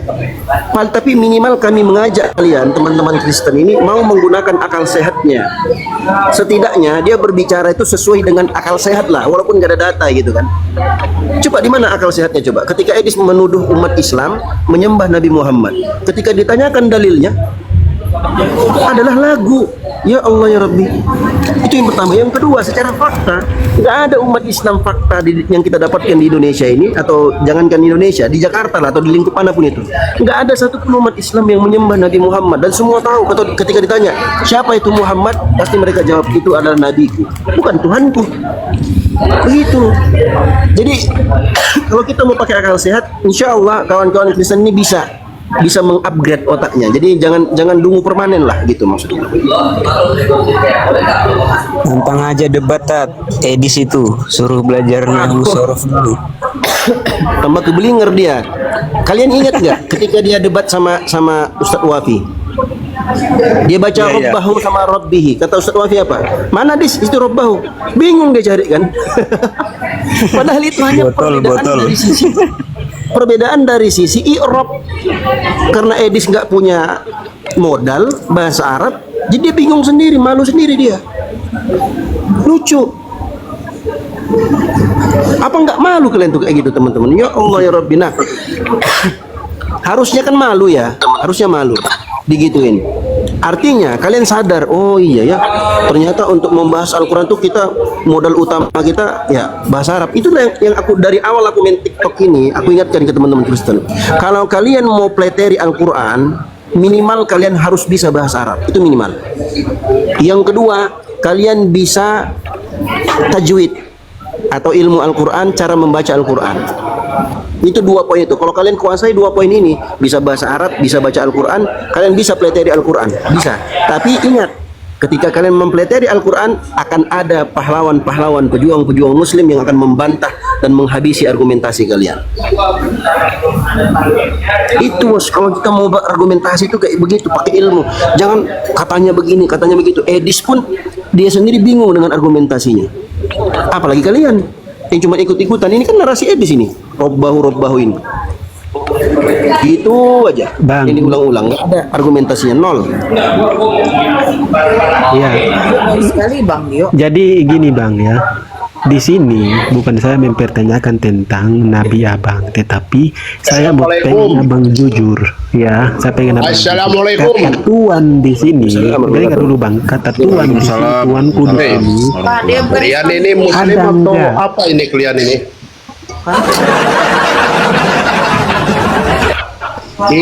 Tapi minimal kami mengajak kalian, teman-teman Kristen ini mau menggunakan akal sehatnya. Setidaknya dia berbicara itu sesuai dengan akal sehat lah, walaupun nggak ada data gitu kan. Coba di mana akal sehatnya coba? Ketika Edis menuduh umat Islam menyembah Nabi Muhammad, ketika ditanyakan dalilnya adalah lagu ya Allah ya Rabbi. Itu yang pertama. Yang kedua, secara fakta nggak ada umat Islam fakta yang kita dapatkan di Indonesia ini, atau jangankan Indonesia, di Jakarta lah atau di lingkup manapun itu, nggak ada satupun umat Islam yang menyembah Nabi Muhammad. Dan semua tahu ketika ditanya siapa itu Muhammad, pasti mereka jawab itu adalah nabiku, bukan Tuhanku. Begitu. Jadi kalau kita mau pakai akal sehat, insya Allah kawan-kawan Kristen ini bisa bisa mengupgrade otaknya. Jadi jangan dungu permanen lah gitu maksudnya. Gampang aja debat Tat. Edis itu suruh belajar nahu sorof dulu. Tambah kebelinger dia. Kalian ingat nggak ketika dia debat sama Ustadz Wafi? Dia baca Robbahu sama Robbihi. Kata Ustadz Wafi apa? Mana dis itu Robbahu? Bingung dia cari kan. Padahal itu hanya perbedaan dari sisi i'rab. Karena Edis nggak punya modal bahasa Arab, jadi dia bingung sendiri, malu sendiri dia. Lucu. Apa nggak malu kalian tuh kayak gitu teman-teman? Ya Allah ya Rabbi. Nah, harusnya kan malu ya, harusnya malu digituin. Artinya kalian sadar, oh iya ya, ternyata untuk membahas Al-Quran tuh kita modal utama kita ya bahasa Arab. Itulah yang aku dari awal aku main TikTok ini, aku ingatkan ke teman-teman Kristen. Kalau kalian mau pelajari Al-Quran, minimal kalian harus bisa bahasa Arab, itu minimal. Yang kedua, kalian bisa tajwid atau ilmu Al-Quran, cara membaca Al-Quran. Itu 2 poin itu. Kalau kalian kuasai 2 poin ini, bisa bahasa Arab, bisa baca Al-Quran, kalian bisa pelajari Al-Quran, bisa. Tapi ingat, ketika kalian mempelajari Al-Quran, akan ada pahlawan-pahlawan, pejuang-pejuang Muslim yang akan membantah dan menghabisi argumentasi kalian. Itu kalau kita mau argumentasi itu kayak begitu, pakai ilmu. Jangan katanya begini, katanya begitu. Edis pun dia sendiri bingung dengan argumentasinya. Apalagi kalian yang cuma ikut-ikutan. Ini kan narasi Edis ini, Robbahu ini. Gitu aja. Bang. Ini ulang-ulang, nggak ada argumentasinya, nol. Iya. Sekali Bang Dio. Jadi gini Bang ya. Di sini bukan saya mempertanyakan tentang Nabi Abang, tetapi saya mau pengen Abang jujur ya. Saya pengen Abang. Assalamualaikum. Kata Tuhan di sini. Dengar dulu Bang. Kata Tuhan di sini, Tuanku di sini. Kalian ini Muslim atau apa ini kalian ini?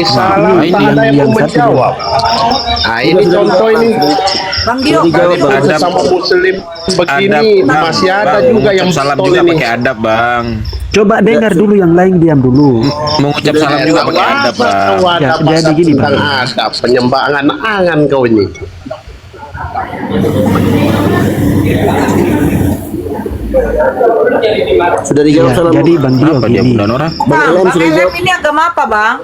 Salam tak ada yang menjawab. Nah ini contoh ini. Bang Dio, ada sama Muslim begini masih ada juga yang salam betul juga ini. pakai adab Bang. Coba dengar dulu yang lain, diam dulu. Mengucap salam juga pakai adab Bang. Ya, jadi gini Bang. Adab penyembahan angan kau ini. Sudah dijawab salam. Jadi Bang Dio gini. Bang LM ini agama apa Bang?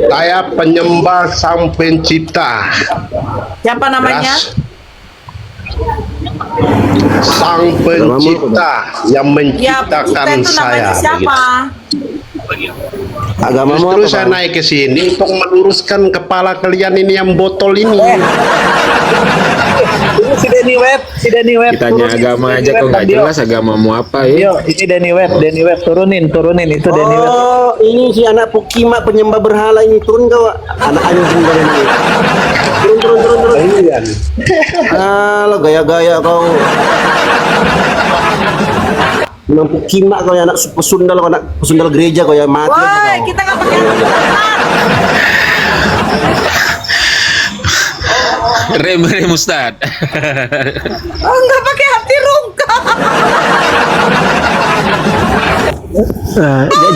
Saya penyembah Sang Pencipta. Siapa namanya? Sang Pencipta yang Ya, menciptakan itu namanya saya. siapa? Agamamu Justru apa, saya Bang? naik ke sini untuk meluruskan kepala kalian ini yang botol ini. Ini si Denny Web. Ditanya agama aja kok nggak jelas agamamu apa ya? Yo, ini Denny Web turunin itu Denny Web. Oh, ini si anak Pukima penyembah berhala ini, turun kau, anak anjing kau ini. Turun. Alah, gaya-gaya kau. Memang Pukima kau ya, anak pesundal, kau anak pesundal gereja kau ya, mati. Woi, kita nggak pakai Rem Ustad. Oh, nggak pakai hati rungkap.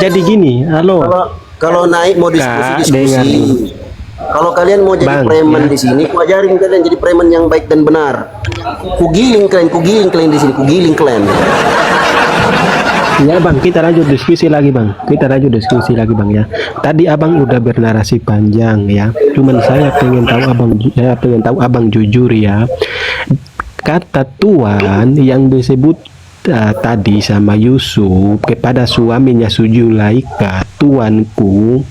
Jadi gini, halo. Kalau naik mau diskusi. Kalau kalian mau jadi preman di sini, ku ajarin kalian jadi preman yang baik dan benar. Kugiling kalian di sini, kugiling kalian. Ya Bang, kita lanjut diskusi lagi Bang. Ya. Tadi Abang udah bernarasi panjang ya. Cuman saya pengen tahu Abang jujur ya. Kata Tuhan yang disebut tadi sama Yusuf kepada suaminya Sujulaika, tuanku,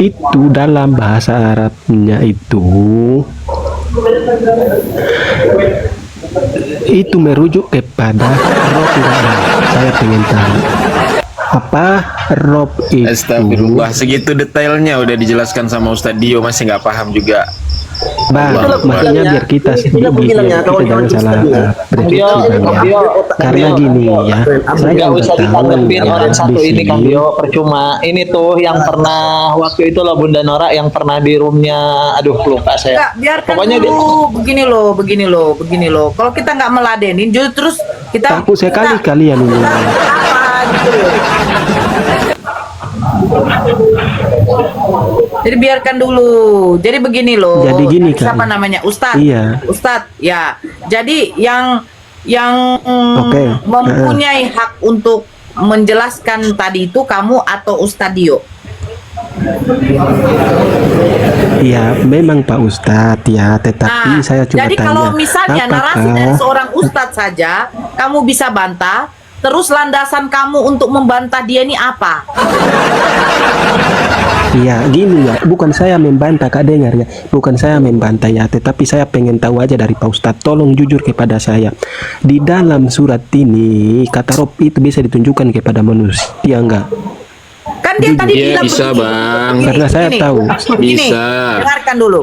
itu dalam bahasa Arabnya itu merujuk kepada rob. Saya pengen tahu apa rob itu. Astagfirullah, segitu detailnya udah dijelaskan sama Ustadz Dio, masih nggak paham juga. Bang, maksudnya biar kita jangan salah prediksi Bang ya. Karena gini ya, saya Nggak usah ditangkepin ya, orang satu di ini Kang sini. Dio, percuma. Ini tuh yang pernah waktu itu loh Bunda Nora yang pernah di roomnya, aduh lupa saya. Nggak, biarkan Pokoknya dulu. Begini loh. Kalau kita nggak meladenin, justru terus kita Takut sekali kalian ini. apa gitu loh. Jadi biarkan dulu. Jadi begini loh. Jadi gini, Kak. Siapa namanya? Ustadz. Iya. Ustadz. Ya. Jadi yang Oke. mempunyai hak untuk menjelaskan tadi itu kamu atau Ustadz Dio? Iya, memang Pak Ustadz ya, tetapi saya coba jadi tanya. kalau misalnya narasi dari apakah seorang Ustadz saja kamu bisa bantah, terus landasan kamu untuk membantah dia ini apa? Iya, gini ya, bukan saya membantah, Kak, dengar ya, bukan saya membantah ya, tetapi saya pengen tahu aja dari Pak Ustadz, tolong jujur kepada saya. Di dalam surat ini kata Rob itu bisa ditunjukkan kepada manusia enggak? Kan dia tadi bilang bisa, begini. Bang. Karena saya tahu. Begini, Bisa. dengarkan dulu.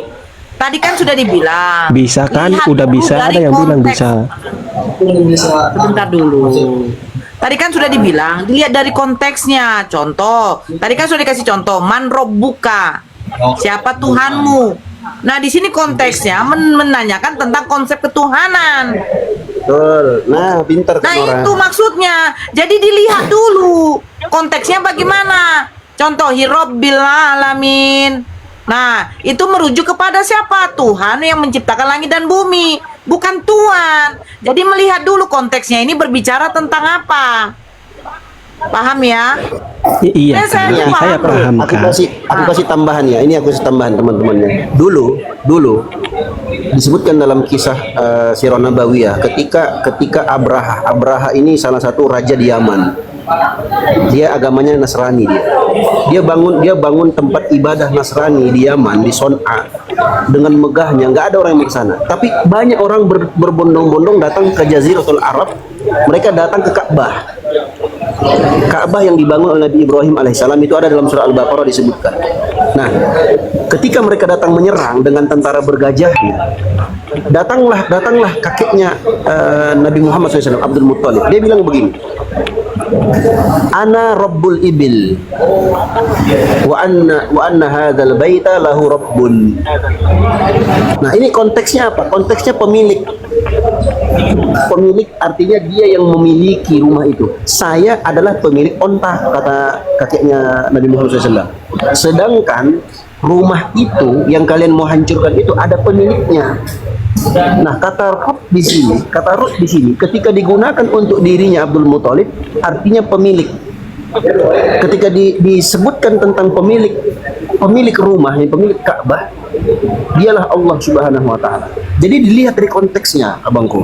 Tadi kan sudah dibilang. Bisa kan? Lihat Udah dulu bisa, dari ada yang bilang konteks. bisa. Bentar dulu. Tadi kan sudah dibilang, dilihat dari konteksnya. Contoh, tadi kan sudah dikasih contoh, man robbuka. Siapa Tuhanmu? Nah, di sini konteksnya menanyakan tentang konsep ketuhanan. Betul. Nah, pintar Nah, Nora. itu maksudnya. Jadi dilihat dulu konteksnya bagaimana. Contoh, Rabbil alamin. Nah, itu merujuk kepada siapa? Tuhan yang menciptakan langit dan bumi, bukan Tuhan. Jadi melihat dulu konteksnya ini berbicara tentang apa. Paham ya? Iya, Saya Kak. Saya paham, Aku Kak. kasih tambahan ya. Ini aku kasih tambahan teman-temannya. Dulu disebutkan dalam kisah Sirah Nabawiyah ketika Abraha ini salah satu raja di Yaman. Dia agamanya Nasrani dia bangun tempat ibadah Nasrani di Yaman, di Son'a, dengan megahnya. Nggak ada orang yang ke sana, tapi banyak orang berbondong-bondong datang ke Jaziratul Arab. Mereka datang ke Ka'bah yang dibangun oleh Nabi Ibrahim alaihissalam. Itu ada dalam surah Al-Baqarah disebutkan. Nah, ketika mereka datang menyerang dengan tentara bergajahnya, datanglah kakeknya Nabi Muhammad SAW, Abdul Muttalib. Dia bilang begini, ana rabbul ibil wa anna hadzal baita lahu rabbun. Nah, ini konteksnya apa? Konteksnya pemilik artinya dia yang memiliki rumah itu. Saya adalah pemilik onta, kata kakeknya Nabi Muhammad SAW. Sedangkan rumah itu yang kalian mau hancurkan itu ada pemiliknya. Nah, kata Rob di sini ketika digunakan untuk dirinya Abdul Muthalib artinya pemilik. Ketika disebutkan tentang pemilik rumah, pemilik Ka'bah, dialah Allah Subhanahu wa taala. Jadi dilihat dari konteksnya, abangku.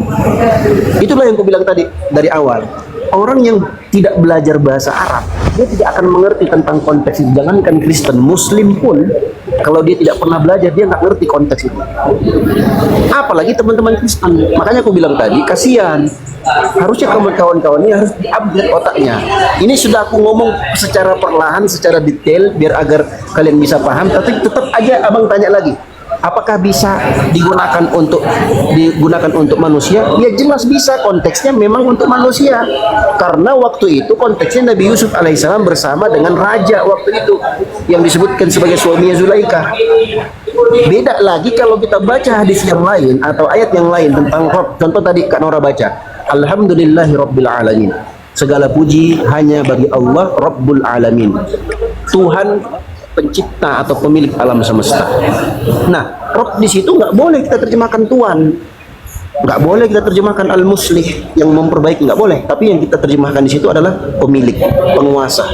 Itulah yang aku bilang tadi dari awal. Orang yang tidak belajar bahasa Arab, dia tidak akan mengerti tentang konteks itu. Jangankan Kristen, Muslim pun kalau dia tidak pernah belajar, dia nggak ngerti konteks itu. Apalagi teman-teman Kristen. Makanya aku bilang tadi, kasihan. Harusnya kawan-kawan ini harus di-upgrade otaknya. Ini sudah aku ngomong secara perlahan, secara detail, biar agar kalian bisa paham. Tapi tetap aja abang tanya lagi, apakah bisa digunakan untuk manusia? Ya jelas bisa, konteksnya memang untuk manusia. Karena waktu itu konteksnya Nabi Yusuf alaihissalam bersama dengan raja waktu itu yang disebutkan sebagai suaminya Zulaikha. Beda lagi kalau kita baca hadis yang lain atau ayat yang lain tentang Rabb. Contoh tadi Kak Nora baca, Alhamdulillahi Rabbil Alamin. Segala puji hanya bagi Allah Rabbul Alamin, Tuhan pencipta atau pemilik alam semesta. Nah, Rabb di situ nggak boleh kita terjemahkan Tuhan, nggak boleh kita terjemahkan Al-Muslih yang memperbaiki, nggak boleh. Tapi yang kita terjemahkan di situ adalah pemilik, penguasa.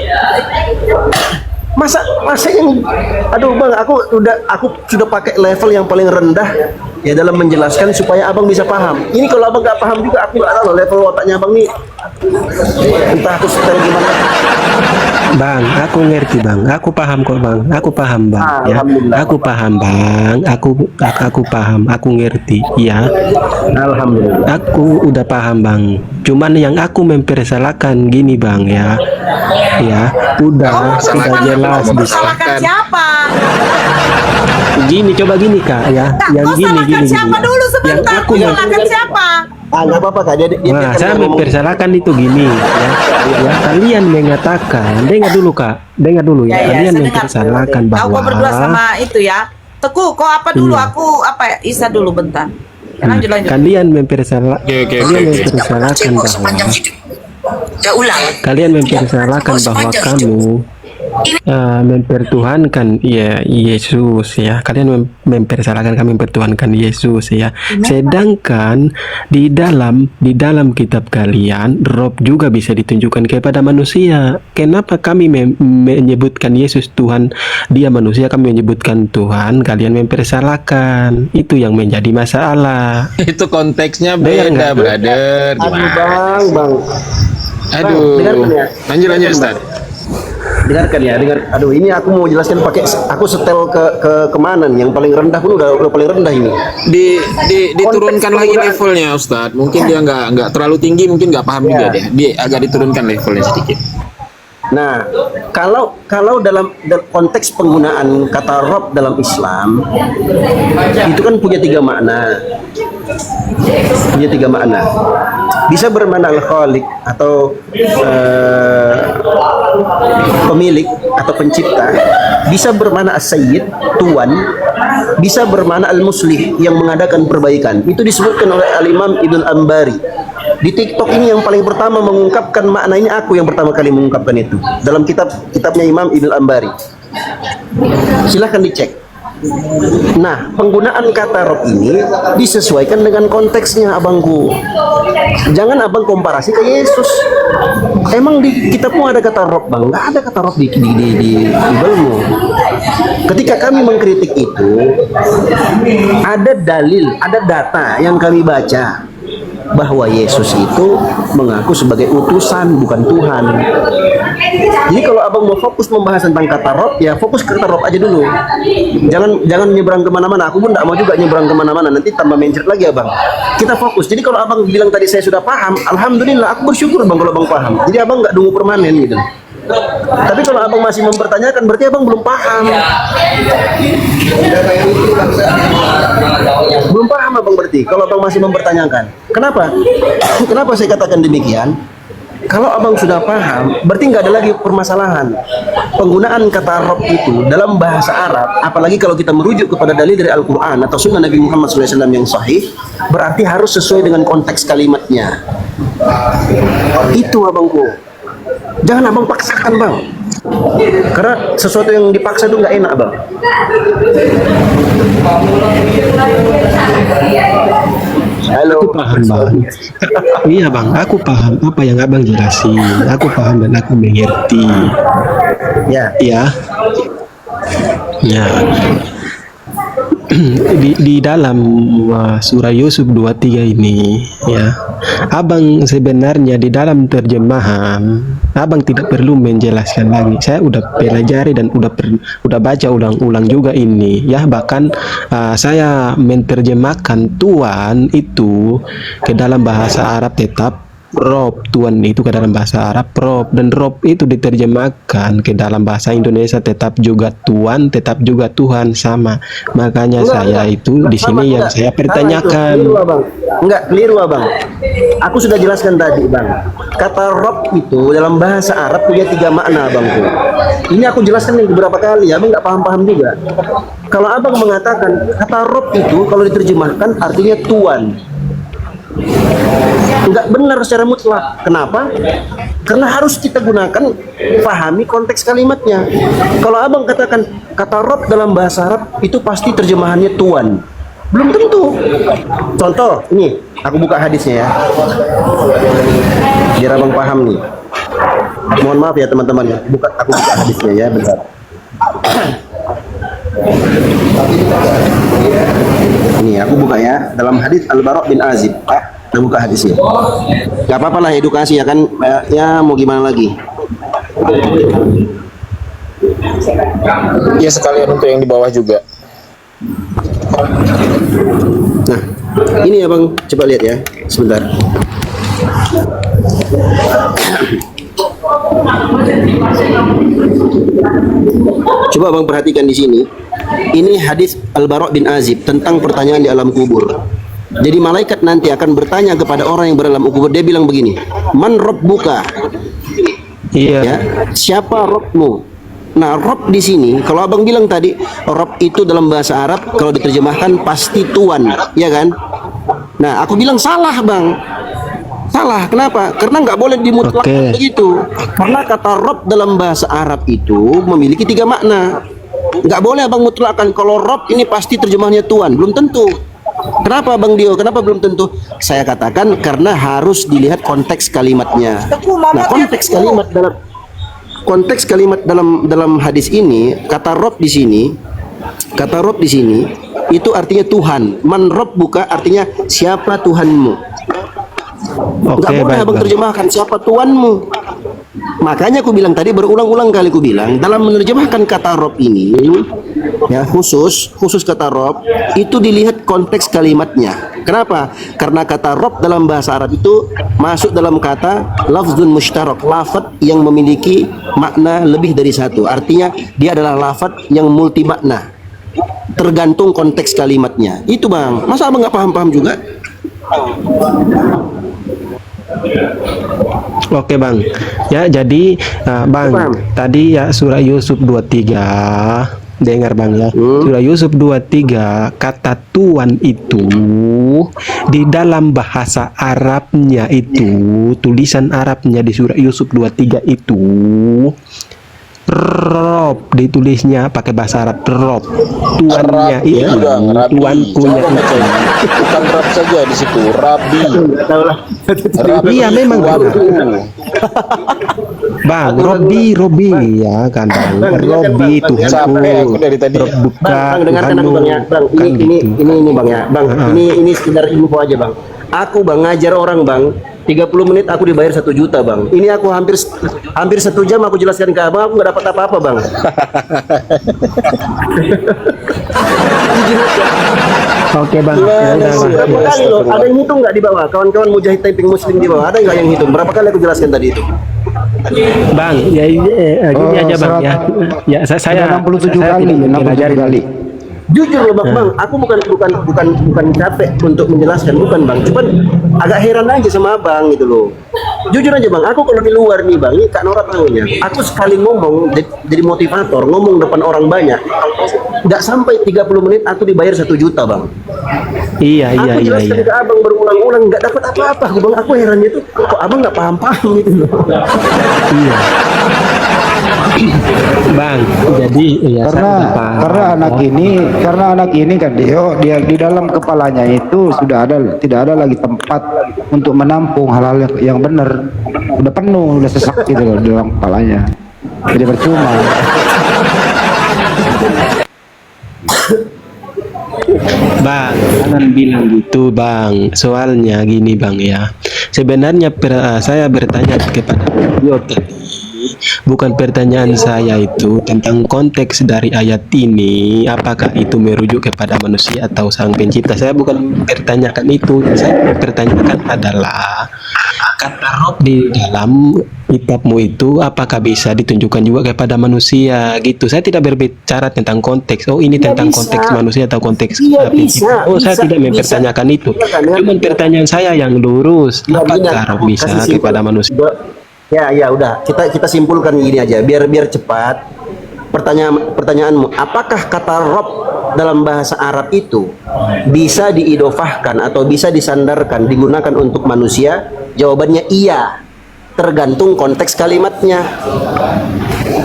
Masa yang, aduh bang, aku sudah pakai level yang paling rendah ya dalam menjelaskan supaya abang bisa paham. Ini kalau abang nggak paham juga, aku nggak tahu level otaknya abang nih. Entah aku setel gimana. Bang, aku ngerti bang, aku paham kok bang, aku paham bang, ya, aku paham bang, aku paham, aku ngerti, ya. Alhamdulillah. Aku udah paham bang, cuman yang aku mempersalahkan gini bang, ya, udah jelas bisa. Salahkan siapa? Gini, coba gini kak, ya, yang gini. Siapa dulu sebentar? Yang aku Salahkan siapa? Nggak apa-apa kak. Nah, saya mempersalahkan itu gini, ya, kalian mengatakan, dengar dulu ya, kalian mempersalahkan Kau bahwa berdua sama itu ya. Teguh, kau apa dulu? Aku apa? Isa dulu bentar. Lanjut. Kalian mempersalahkan bahwa mempertuhankan ya Yesus ya. Kalian mempersalahkan kami mempertuhankan Yesus ya. Sedangkan di dalam kitab kalian Rob juga bisa ditunjukkan kepada manusia. Kenapa kami menyebutkan Yesus Tuhan, dia manusia, kami menyebutkan Tuhan, kalian mempersalahkan. Itu yang menjadi masalah. Itu konteksnya beda, brother. Aduh, bang. Aduh. Lanjut Ustaz. Dengarkan ya, aduh ini aku mau jelaskan pakai, aku setel ke kemana nih? Yang paling rendah pun udah paling rendah ini. Diturunkan lagi levelnya Ustaz. Mungkin dia nggak terlalu tinggi, mungkin nggak paham juga dia. Dia agak diturunkan levelnya sedikit. Nah, kalau dalam konteks penggunaan kata Rob dalam Islam itu kan punya tiga makna. Bisa bermakna al-khaliq atau pemilik atau pencipta, bisa bermakna as-sayyid, tuan, bisa bermakna al-muslih, yang mengadakan perbaikan. Itu disebutkan oleh Al-Imam Ibn Ambari. Di TikTok ini yang paling pertama mengungkapkan makna ini, aku yang pertama kali mengungkapkan itu dalam kitabnya Imam Ibn Ambari. Silahkan dicek. Nah, penggunaan kata Rob ini disesuaikan dengan konteksnya, abangku. Jangan abang komparasi ke Yesus. Emang di kitabmu ada kata Rob, bang? Nggak ada kata Rob di Bible-mu. Ketika kami mengkritik itu, ada dalil, ada data yang kami baca bahwa Yesus itu mengaku sebagai utusan, bukan Tuhan. Jadi kalau abang mau fokus membahas tentang kata Rob, ya fokus ke kata Rob aja dulu. Jangan nyebrang kemana-mana. Aku pun tidak mau juga nyebrang kemana-mana. Nanti tambah mencret lagi abang. Kita fokus. Jadi kalau abang bilang tadi saya sudah paham, alhamdulillah, aku bersyukur bang kalau abang paham. Jadi abang nggak nunggu permanen gitu. Tapi kalau abang masih mempertanyakan, berarti abang belum paham. Belum paham abang berarti. Kalau abang masih mempertanyakan, kenapa? Kenapa saya katakan demikian? Kalau abang sudah paham, berarti nggak ada lagi permasalahan. Penggunaan kata Rob itu dalam bahasa Arab, apalagi kalau kita merujuk kepada dalil dari Al-Quran atau Sunnah Nabi Muhammad SAW yang sahih, berarti harus sesuai dengan konteks kalimatnya. Itu abangku. Jangan abang paksakan bang, karena sesuatu yang dipaksa itu nggak enak bang. Halo. Aku paham bang. Iya bang, aku paham apa yang abang jelasin. Aku paham dan aku mengerti. Ya. Di dalam surah Yusuf 23 ini ya, abang sebenarnya di dalam terjemahan abang tidak perlu menjelaskan lagi. Saya udah pelajari dan udah baca ulang-ulang juga ini ya. Bahkan saya menerjemahkan Tuhan itu ke dalam bahasa Arab tetap Rob, Tuhan itu ke dalam bahasa Arab Rob, dan Rob itu diterjemahkan ke dalam bahasa Indonesia tetap juga Tuhan, tetap juga Tuhan, sama. Makanya saya itu di sini yang saya pertanyakan. Enggak, keliru abang. Aku sudah jelaskan tadi bang. Kata Rob itu dalam bahasa Arab punya tiga makna abangku. Ini aku jelaskan beberapa kali, abang nggak paham-paham juga. Kalau abang mengatakan kata Rob itu kalau diterjemahkan artinya Tuhan, enggak benar secara mutlak. Kenapa? Karena harus kita gunakan, pahami konteks kalimatnya. Kalau abang katakan kata Rob dalam bahasa Arab itu pasti terjemahannya Tuhan, belum tentu. Contoh, ini aku buka hadisnya ya, biar abang paham nih. Mohon maaf ya teman-teman, aku buka hadisnya ya, bentar. Ini aku buka ya, dalam hadis Al-Bara' bin Azib. Kita buka hadisnya. Gak apa-apa lah, edukasi ya kan, ya mau gimana lagi. Ya sekalian untuk yang di bawah juga. Nah, ini ya bang, coba lihat ya, sebentar. Coba bang perhatikan di sini. Ini hadis Al-Bara' bin Azib tentang pertanyaan di alam kubur. Jadi malaikat nanti akan bertanya kepada orang yang berada dalam kubur. Dia bilang begini, Man Rabbuka? Iya. Ya, siapa Rabbmu? Nah, Rabb di sini, kalau abang bilang tadi, Rabb itu dalam bahasa Arab kalau diterjemahkan pasti Tuhan, ya kan? Nah, aku bilang salah bang. Salah. Kenapa? Karena nggak boleh dimutlakkan begitu. Karena kata Rob dalam bahasa Arab itu memiliki 3 makna. Nggak boleh abang mutlakkan. Kalau Rob ini pasti terjemahnya Tuhan. Belum tentu. Kenapa Bang Dio? Kenapa belum tentu? Saya katakan karena harus dilihat konteks kalimatnya. Nah, konteks kalimat dalam hadis ini, kata Rob di sini itu artinya Tuhan. Man Rob buka artinya siapa Tuhanmu. Nggak boleh abang terjemahkan siapa Tuhanmu. Makanya aku bilang tadi, berulang-ulang kali aku bilang, dalam menerjemahkan kata Rob ini, ya khusus kata Rob itu dilihat konteks kalimatnya. Kenapa? Karena kata Rob dalam bahasa Arab itu masuk dalam kata lafzun mushtarak, lafaz yang memiliki makna lebih dari satu. Artinya dia adalah lafaz yang multi makna, tergantung konteks kalimatnya. Itu Bang. Masa abang nggak paham-paham juga? Oke Bang, ya jadi Bang tadi ya surah Yusuf 23, dengar Bang ya, surah Yusuf 23 kata Tuhan itu di dalam bahasa Arabnya itu, tulisan Arabnya di surah Yusuf 23 itu Rob, ditulisnya pakai bahasa Arab Rob, tuannya itu, tuankunya itu. Bukan Rab saja di situ, Rabi. Iya memang Bang, Robi ya kan Bang, Robi Tuhanku, Rob buka Tuhanmu, Bang, ini Bang ya, Bang, ini sekedar info aja Bang. Aku Bang ngajar orang Bang, 30 menit aku dibayar 1 juta Bang. Ini aku hampir 1 jam aku jelaskan ke abang, aku nggak dapat apa-apa Bang. Oke Bang. Berapa kali loh? Ada yang hitung nggak di bawah? Kawan-kawan mujahid typing muslim di bawah, ada nggak yang hitung? Berapa kali aku jelaskan tadi itu? Bang, ya gini aja Bang ya. Ya saya 67 kali, 67 kali. Jujur loh Bang, aku bukan capek untuk menjelaskan, bukan Bang. Cuman agak heran aja sama Abang gitu loh. Jujur aja Bang, aku kalau di luar nih Bang, ini Kak Nora tahunya. Aku sekali ngomong jadi motivator, ngomong depan orang banyak, nggak sampai 30 menit aku dibayar 1 juta Bang. Iya. Aku jelaskan ke Abang berulang-ulang, nggak dapat apa-apa. Bang, aku herannya tuh kok Abang nggak paham-paham gitu loh. Iya. Bang, jadi ya karena anak ini kan dia di dalam kepalanya itu tidak ada lagi tempat untuk menampung hal-hal yang benar. Udah penuh, udah sesak gitu loh di dalam kepalanya. Jadi percuma. Bang, jangan bilang gitu Bang. Soalnya gini Bang ya. Sebenarnya saya bertanya kepada beliau tadi. Bukan pertanyaan saya itu tentang konteks dari ayat ini, apakah itu merujuk kepada manusia atau sang pencipta. Saya bukan bertanyakan itu. Saya bertanyakan adalah kata Rob di dalam kitabmu itu apakah bisa ditunjukkan juga kepada manusia gitu. Saya tidak berbicara tentang konteks. Oh ini tentang konteks manusia atau konteks pencipta. Oh saya tidak mempertanyakan itu. Cuma pertanyaan saya yang lurus, apakah Rob bisa kepada manusia? Ya udah, kita simpulkan gini aja biar cepat. Pertanyaanmu, apakah kata Rob dalam bahasa Arab itu bisa diidofahkan atau bisa disandarkan digunakan untuk manusia? Jawabannya iya, tergantung konteks kalimatnya.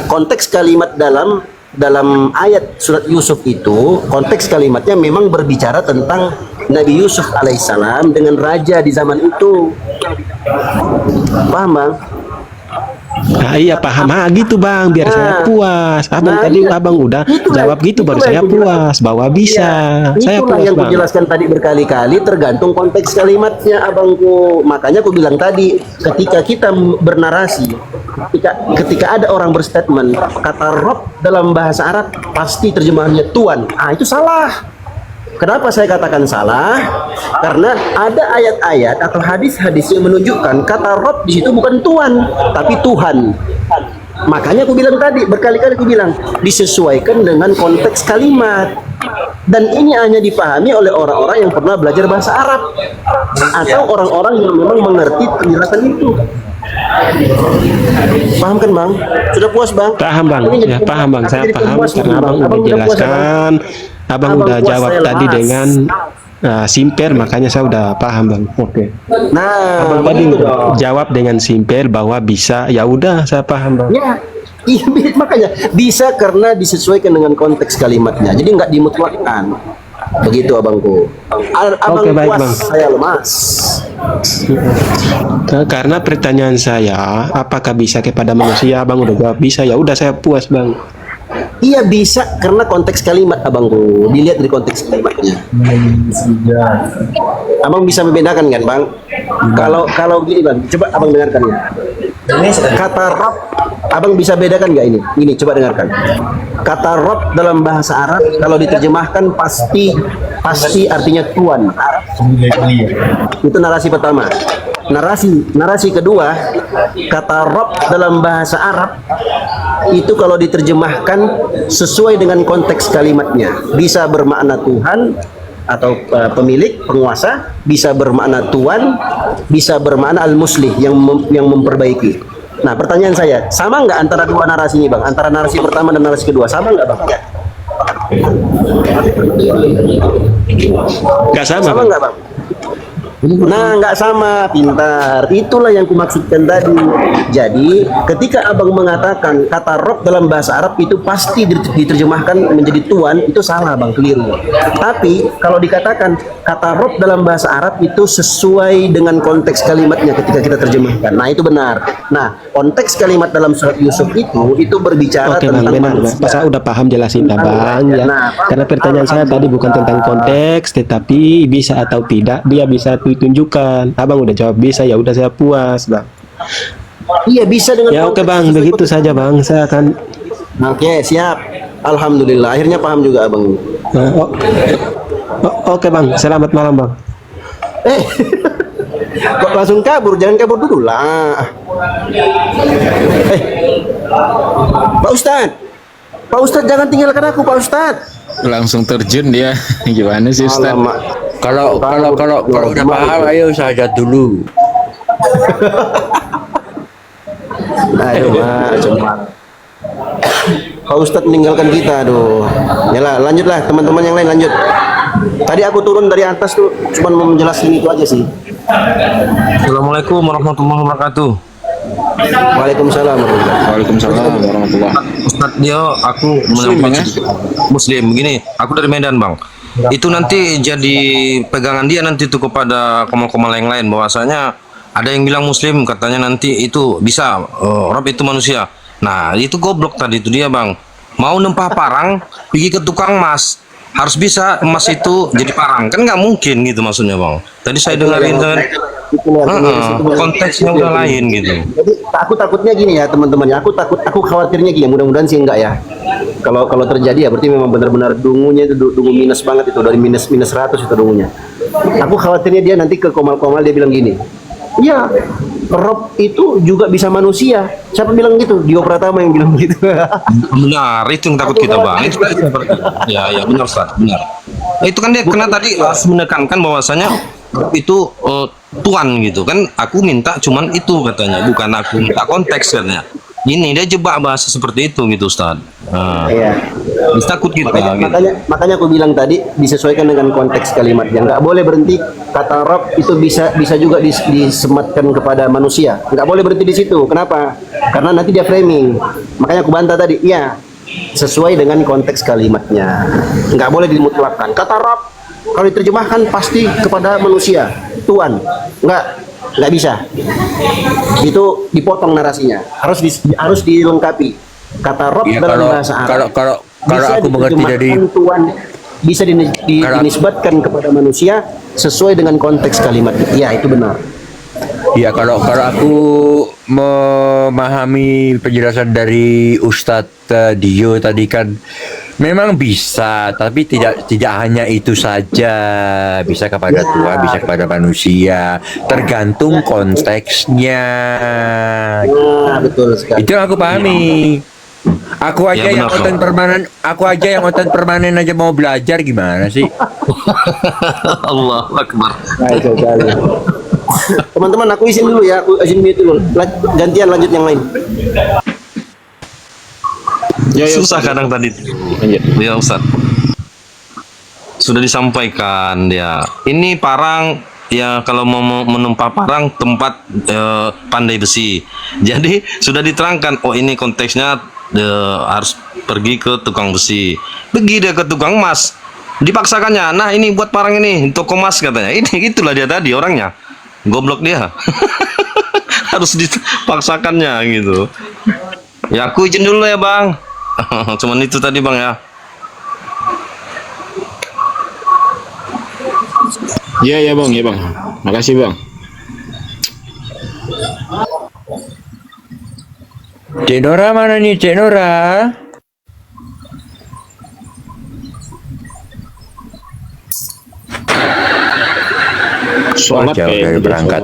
Konteks kalimat dalam ayat surat Yusuf itu, konteks kalimatnya memang berbicara tentang Nabi Yusuf alaihissalam dengan raja di zaman itu. Paham Bang? Nah, iya paham. Gitu Bang, biar saya puas. Abang udah jawab gitu baru saya puas bahwa bisa. Saya itulah puas yang Bang. kujelaskan tadi berkali-kali, tergantung konteks kalimatnya abangku. Makanya aku bilang tadi, ketika kita bernarasi, ketika ada orang berstatement kata Rob dalam bahasa Arab pasti terjemahannya Tuhan. Itu salah. Kenapa saya katakan salah? Karena ada ayat-ayat atau hadis-hadis yang menunjukkan kata Rob di situ bukan Tuhan, tapi Tuhan. Makanya aku bilang tadi, berkali-kali aku bilang disesuaikan dengan konteks kalimat. Dan ini hanya dipahami oleh orang-orang yang pernah belajar bahasa Arab atau orang-orang yang memang mengerti penjelasan itu. Paham kan Bang? Sudah puas Bang? Paham Bang, ya paham Bang. Saya paham karena Abang udah jelaskan. Abang udah jawab tadi dengan simpel, makanya saya udah paham bang. Oke. Nah, Abang tadi begitu dong. jawab dengan simpel bahwa bisa, ya udah saya paham bang. Ya, iya makanya bisa karena disesuaikan dengan konteks kalimatnya. Jadi nggak dimutlakkan. Begitu abangku. Abang Oke, baik, puas, Bang. saya lemas. Karena pertanyaan saya, apakah bisa kepada manusia? Abang udah jawab bisa, ya udah saya puas bang. Iya bisa karena konteks kalimat abangku. Dilihat dari konteks kalimatnya. Abang bisa membedakan kan bang? Kalau gini bang, coba abang dengarkan ya. Kata Rob, abang bisa bedakan nggak ini? Ini coba dengarkan. Kata Rob dalam bahasa Arab kalau diterjemahkan pasti artinya tuan. Itu narasi pertama. Narasi kedua, kata Rob dalam bahasa Arab itu kalau diterjemahkan sesuai dengan konteks kalimatnya. Bisa bermakna Tuhan atau pemilik, penguasa, bisa bermakna tuan, bisa bermakna al-muslih yang memperbaiki. Nah, pertanyaan saya, sama nggak antara dua narasi ini, Bang? Antara narasi pertama dan narasi kedua, sama nggak, Bang? Nggak sama, Sama Bang. nggak, Bang? Nah, nggak sama, pintar. Itulah yang kumaksudkan tadi. Jadi, ketika abang mengatakan kata Rob dalam bahasa Arab itu pasti diterjemahkan menjadi tuan, itu salah, bang, keliru. Tapi, kalau dikatakan kata Rob dalam bahasa Arab itu sesuai dengan konteks kalimatnya ketika kita terjemahkan. Nah, itu benar. Nah, konteks kalimat dalam surat Yusuf itu berbicara Oke bang, tentang benar. manusia. Saya udah paham jelasin bang ya. Karena pertanyaan saya tadi bukan tentang konteks, tetapi bisa atau tidak dia bisa ditunjukkan. Abang udah jawab bisa, ya udah saya puas bang. Iya, bisa dengan Ya oke konteks bang, sesuai begitu konteks. saja bang. Saya akan. Oke, siap. Alhamdulillah, akhirnya paham juga abang. Oke bang, selamat malam bang. Kok langsung kabur? Jangan kabur dulu lah. Pak Ustadz, Pak Ustadz jangan tinggalkan aku, Pak Ustadz. Langsung terjun dia. Gimana sih Ustaz? Kalau udah paham, ayo saja dulu. Aduh, Mak, cuma Pak Ustadz meninggalkan kita, aduh. Yalah, lanjutlah teman-teman yang lain lanjut. Tadi aku turun dari atas tuh, cuma mau menjelaskan itu aja sih. Assalamualaikum warahmatullahi wabarakatuh. Waalaikumsalam warahmatullahi. Ustadz Dio, aku menyampaikan Muslim. Begini, aku dari Medan bang. Itu nanti jadi pegangan dia nanti tuh kepada komal-komal yang lain bahwasanya ada yang bilang Muslim katanya nanti itu bisa Rob itu manusia. Nah itu goblok tadi itu dia bang. Mau nempah parang pergi ke tukang emas, harus bisa emas itu jadi parang, kan nggak mungkin gitu maksudnya bang. Tadi saya dengerin konteksnya udah lain gitu. Jadi aku takutnya gini ya teman-teman ya, aku khawatirnya gini, mudah-mudahan sih enggak ya. Kalau terjadi ya berarti memang benar-benar dungunya itu dungu minus banget, itu dari minus 100 itu dungunya. Aku khawatirnya dia nanti ke komal-komal dia bilang gini, iya, Rob itu juga bisa manusia. Siapa bilang gitu? Dio Pratama yang bilang gitu. Benar, itu yang takut kita bang. Itu ya benar Ustaz, benar. Itu kan dia kena tadi harus menekankan bahwasanya itu tuan gitu kan. Aku minta cuman itu katanya, bukan aku minta konteks katanya. Ini dia jebak bahasa seperti itu gitu Ustaz. Iya. Takut kita. Makanya aku bilang tadi disesuaikan dengan konteks kalimatnya. Nggak boleh berhenti kata Rob itu bisa juga disematkan kepada manusia. Nggak boleh berhenti di situ. Kenapa? Karena nanti dia framing. Makanya aku bantah tadi. Iya, sesuai dengan konteks kalimatnya. Nggak boleh dimutlakkan. Kata Rob kalau diterjemahkan pasti kepada manusia, Tuhan. Nggak bisa. Itu dipotong narasinya. Harus dilengkapi. Kata Rob dalam bahasa Arab. Kalau bisa aku mengerti dari Tuhan, bisa dinisbatkan kepada manusia sesuai dengan konteks kalimat. Ya, itu benar. ya kalau aku memahami penjelasan dari Ustadz Dio tadi kan memang bisa, tapi tidak hanya itu saja, bisa kepada Tuhan, bisa kepada manusia, tergantung konteksnya. Betul sekali. Itu yang aku pahami. Aku aja Ya, yang otot permanen aja mau belajar, gimana sih? Allah Akbar. Teman-teman, aku izin dulu ya, aku izin mute dulu. Gantian lanjut yang lain. Susah kadang tadi. Ya Ustaz. sudah disampaikan dia. Ini parang ya, kalau mau menumpah parang tempat pandai besi. Jadi sudah diterangkan, oh ini konteksnya harus pergi ke tukang besi. Pergi dia ke tukang emas, dipaksakannya. Nah ini buat parang ini toko emas katanya. Ini itulah dia tadi orangnya, goblok dia. Harus dipaksakannya gitu. Ya aku izin dulu ya bang. Cuman itu tadi bang ya. Iya bang, ya bang. Makasih bang. Cik Nora mana nih, Cik Nora? Sholat jauh kayak dari gitu, berangkat.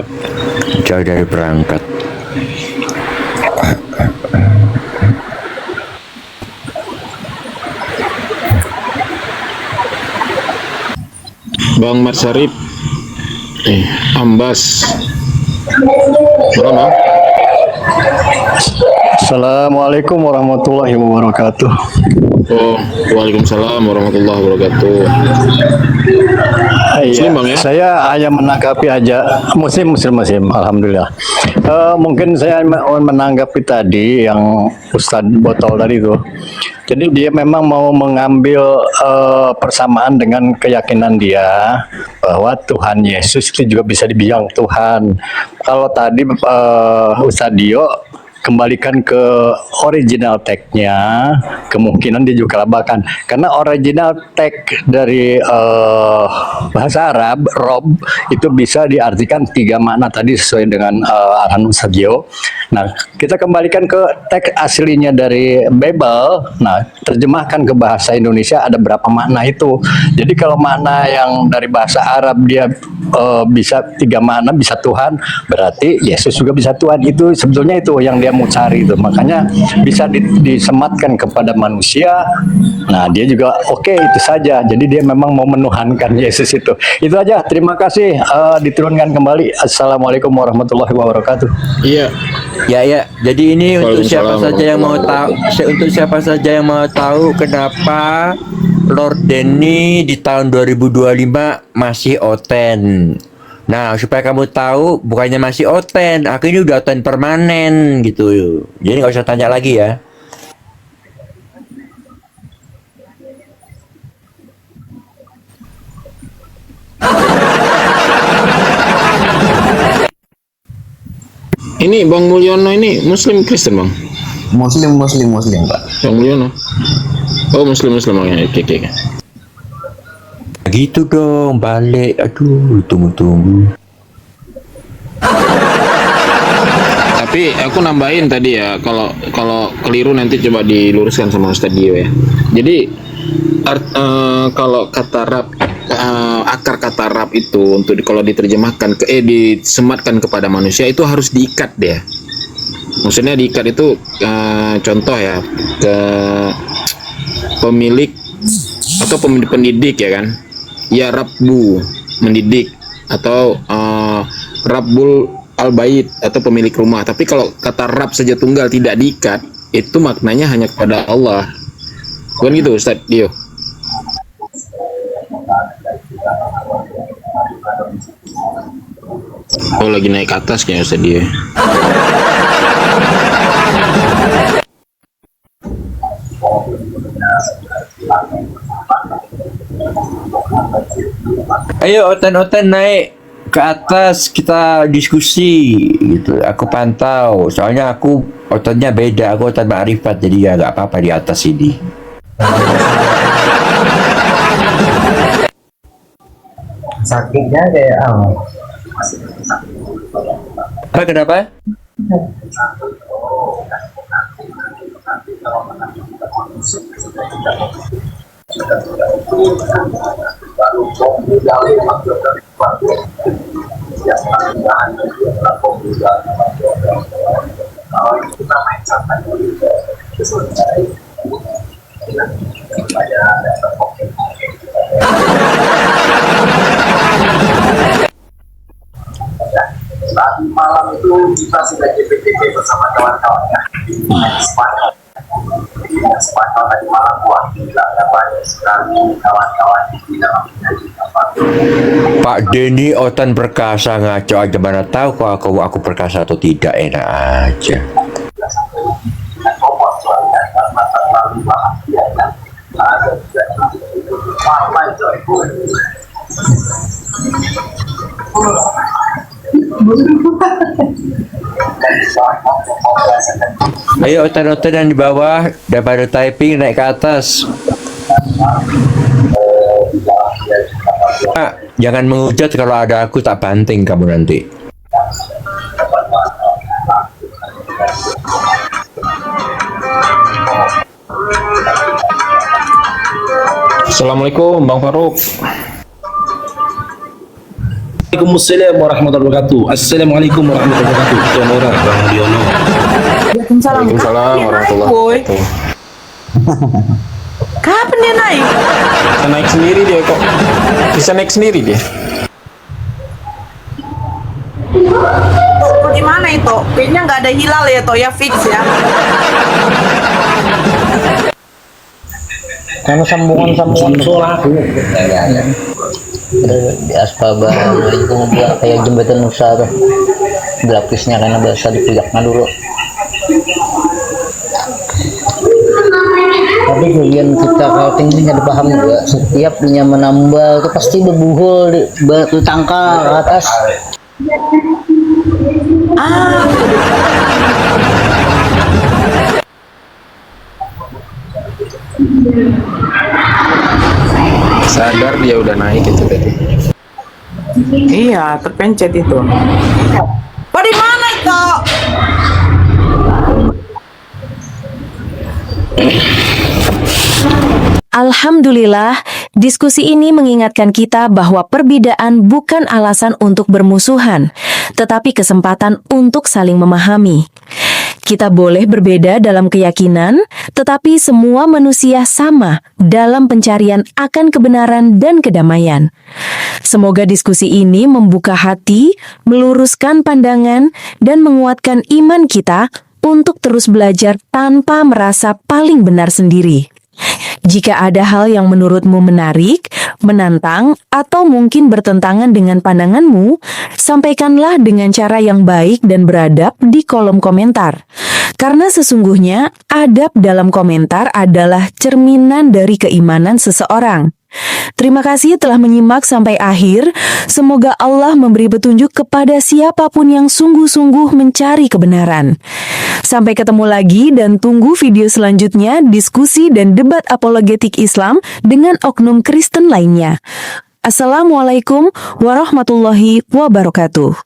Jauh dari berangkat. Bang Marsarip, Ambas. Malam bang. Assalamualaikum warahmatullahi wabarakatuh. Oh, waalaikumsalam warahmatullahi wabarakatuh. Muslim bang ya? Saya hanya menanggapi aja muslim, alhamdulillah. Mungkin saya menanggapi tadi yang Ustadz Botol tadi itu. Jadi dia memang mau mengambil persamaan dengan keyakinan dia bahwa Tuhan Yesus itu juga bisa dibilang Tuhan. Kalau tadi Ustadz Dio kembalikan ke original tag-nya, kemungkinan dia juga kelabakan. Karena original tag dari bahasa Arab, Rob, itu bisa diartikan 3 makna tadi sesuai dengan arahan Ustaz Gio. Nah, kita kembalikan ke tag aslinya dari Bible. Nah, terjemahkan ke bahasa Indonesia ada berapa makna itu. Jadi kalau makna yang dari bahasa Arab dia bisa 3 makna, bisa Tuhan, berarti Yesus juga bisa Tuhan. Itu sebetulnya itu yang dia mau cari itu, makanya bisa disematkan kepada manusia. Nah dia juga oke, itu saja. Jadi dia memang mau menuhankan Yesus itu aja. Terima kasih, diturunkan kembali. Assalamualaikum warahmatullahi wabarakatuh. Iya ya, jadi ini untuk siapa saja yang mau tahu, kenapa Lord Denny di tahun 2025 masih oten. Nah, supaya kamu tahu, bukannya masih oten, aku ini udah oten permanen gitu. Jadi nggak usah tanya lagi ya. Ini Bang Mulyono ini Muslim Kristen bang? Muslim Pak. Bang Mulyono. Oh Muslim bang ya. Oke. Gitu dong, balik. Aduh, tunggu. Tapi aku nambahin tadi ya, kalau keliru nanti coba diluruskan sama Ustadz Dio ya. Jadi kalau kata Rab, akar kata Rab itu untuk kalau diterjemahkan disematkan kepada manusia itu harus diikat deh. Maksudnya diikat itu contoh ya ke pemilik atau pendidik ya kan. Ya Rabbu mendidik atau Rabbul Al-Bait atau pemilik rumah. Tapi kalau kata Rab saja tunggal tidak diikat, itu maknanya hanya kepada Allah. Bukan gitu Ustadz Dio? Oh lagi naik ke atas kayaknya Ustadz Dio. Ayo oten-oten naik ke atas, kita diskusi gitu. Aku pantau, soalnya aku otennya beda, aku oten ma'rifat, jadi ya nggak apa-apa di atas ini. Sakitnya kayak Kenapa? Tadi malam itu kita sudah JPTP bersama kawan-kawannya. Sepakat Nah, tadi malam wah gila ya, banyak sekali kawan-kawan di dalam menjadi apa. Pak Denny Otan perkasa ngaco aja, mana tahu kok aku perkasa atau tidak, enak aja. Ayo Otan-Otan yang di bawah, daripada typing naik ke atas. Jangan menghujat, kalau ada aku tak banting kamu nanti. Assalamualaikum Bang Faruk. Waalaikumsalam warahmatullahi wabarakatuh. Assalamualaikum warahmatullahi wabarakatuh. Tuan Nora, Bang Diono. Waalaikumsalam warahmatullahi wabarakatuh. Kapan dia naik? Bisa naik sendiri dia kok. Bisa naik sendiri dia. Tuh, gimana itu? Kayaknya nggak ada hilal ya, toh ya fix ya. Karena sambungan suara di Aspaba itu kayak jembatan Nusa tuh, grafiknya karena bahasa dipijaknya dulu. Tapi kemudian kita kalau tinggi nggak paham juga, setiap punya menambal itu pasti berbuhul di batu tangkal ke atas. Sadar dia udah naik itu tadi. Iya, terpencet itu. Kok di mana itu? Alhamdulillah, diskusi ini mengingatkan kita bahwa perbedaan bukan alasan untuk bermusuhan, tetapi kesempatan untuk saling memahami. Kita boleh berbeda dalam keyakinan, tetapi semua manusia sama dalam pencarian akan kebenaran dan kedamaian. Semoga diskusi ini membuka hati, meluruskan pandangan, dan menguatkan iman kita untuk terus belajar tanpa merasa paling benar sendiri. Jika ada hal yang menurutmu menarik, menantang, atau mungkin bertentangan dengan pandanganmu, sampaikanlah dengan cara yang baik dan beradab di kolom komentar. Karena sesungguhnya, adab dalam komentar adalah cerminan dari keimanan seseorang. Terima kasih telah menyimak sampai akhir. Semoga Allah memberi petunjuk kepada siapapun yang sungguh-sungguh mencari kebenaran. Sampai ketemu lagi dan tunggu video selanjutnya diskusi dan debat apologetik Islam dengan oknum Kristen lainnya. Assalamualaikum warahmatullahi wabarakatuh.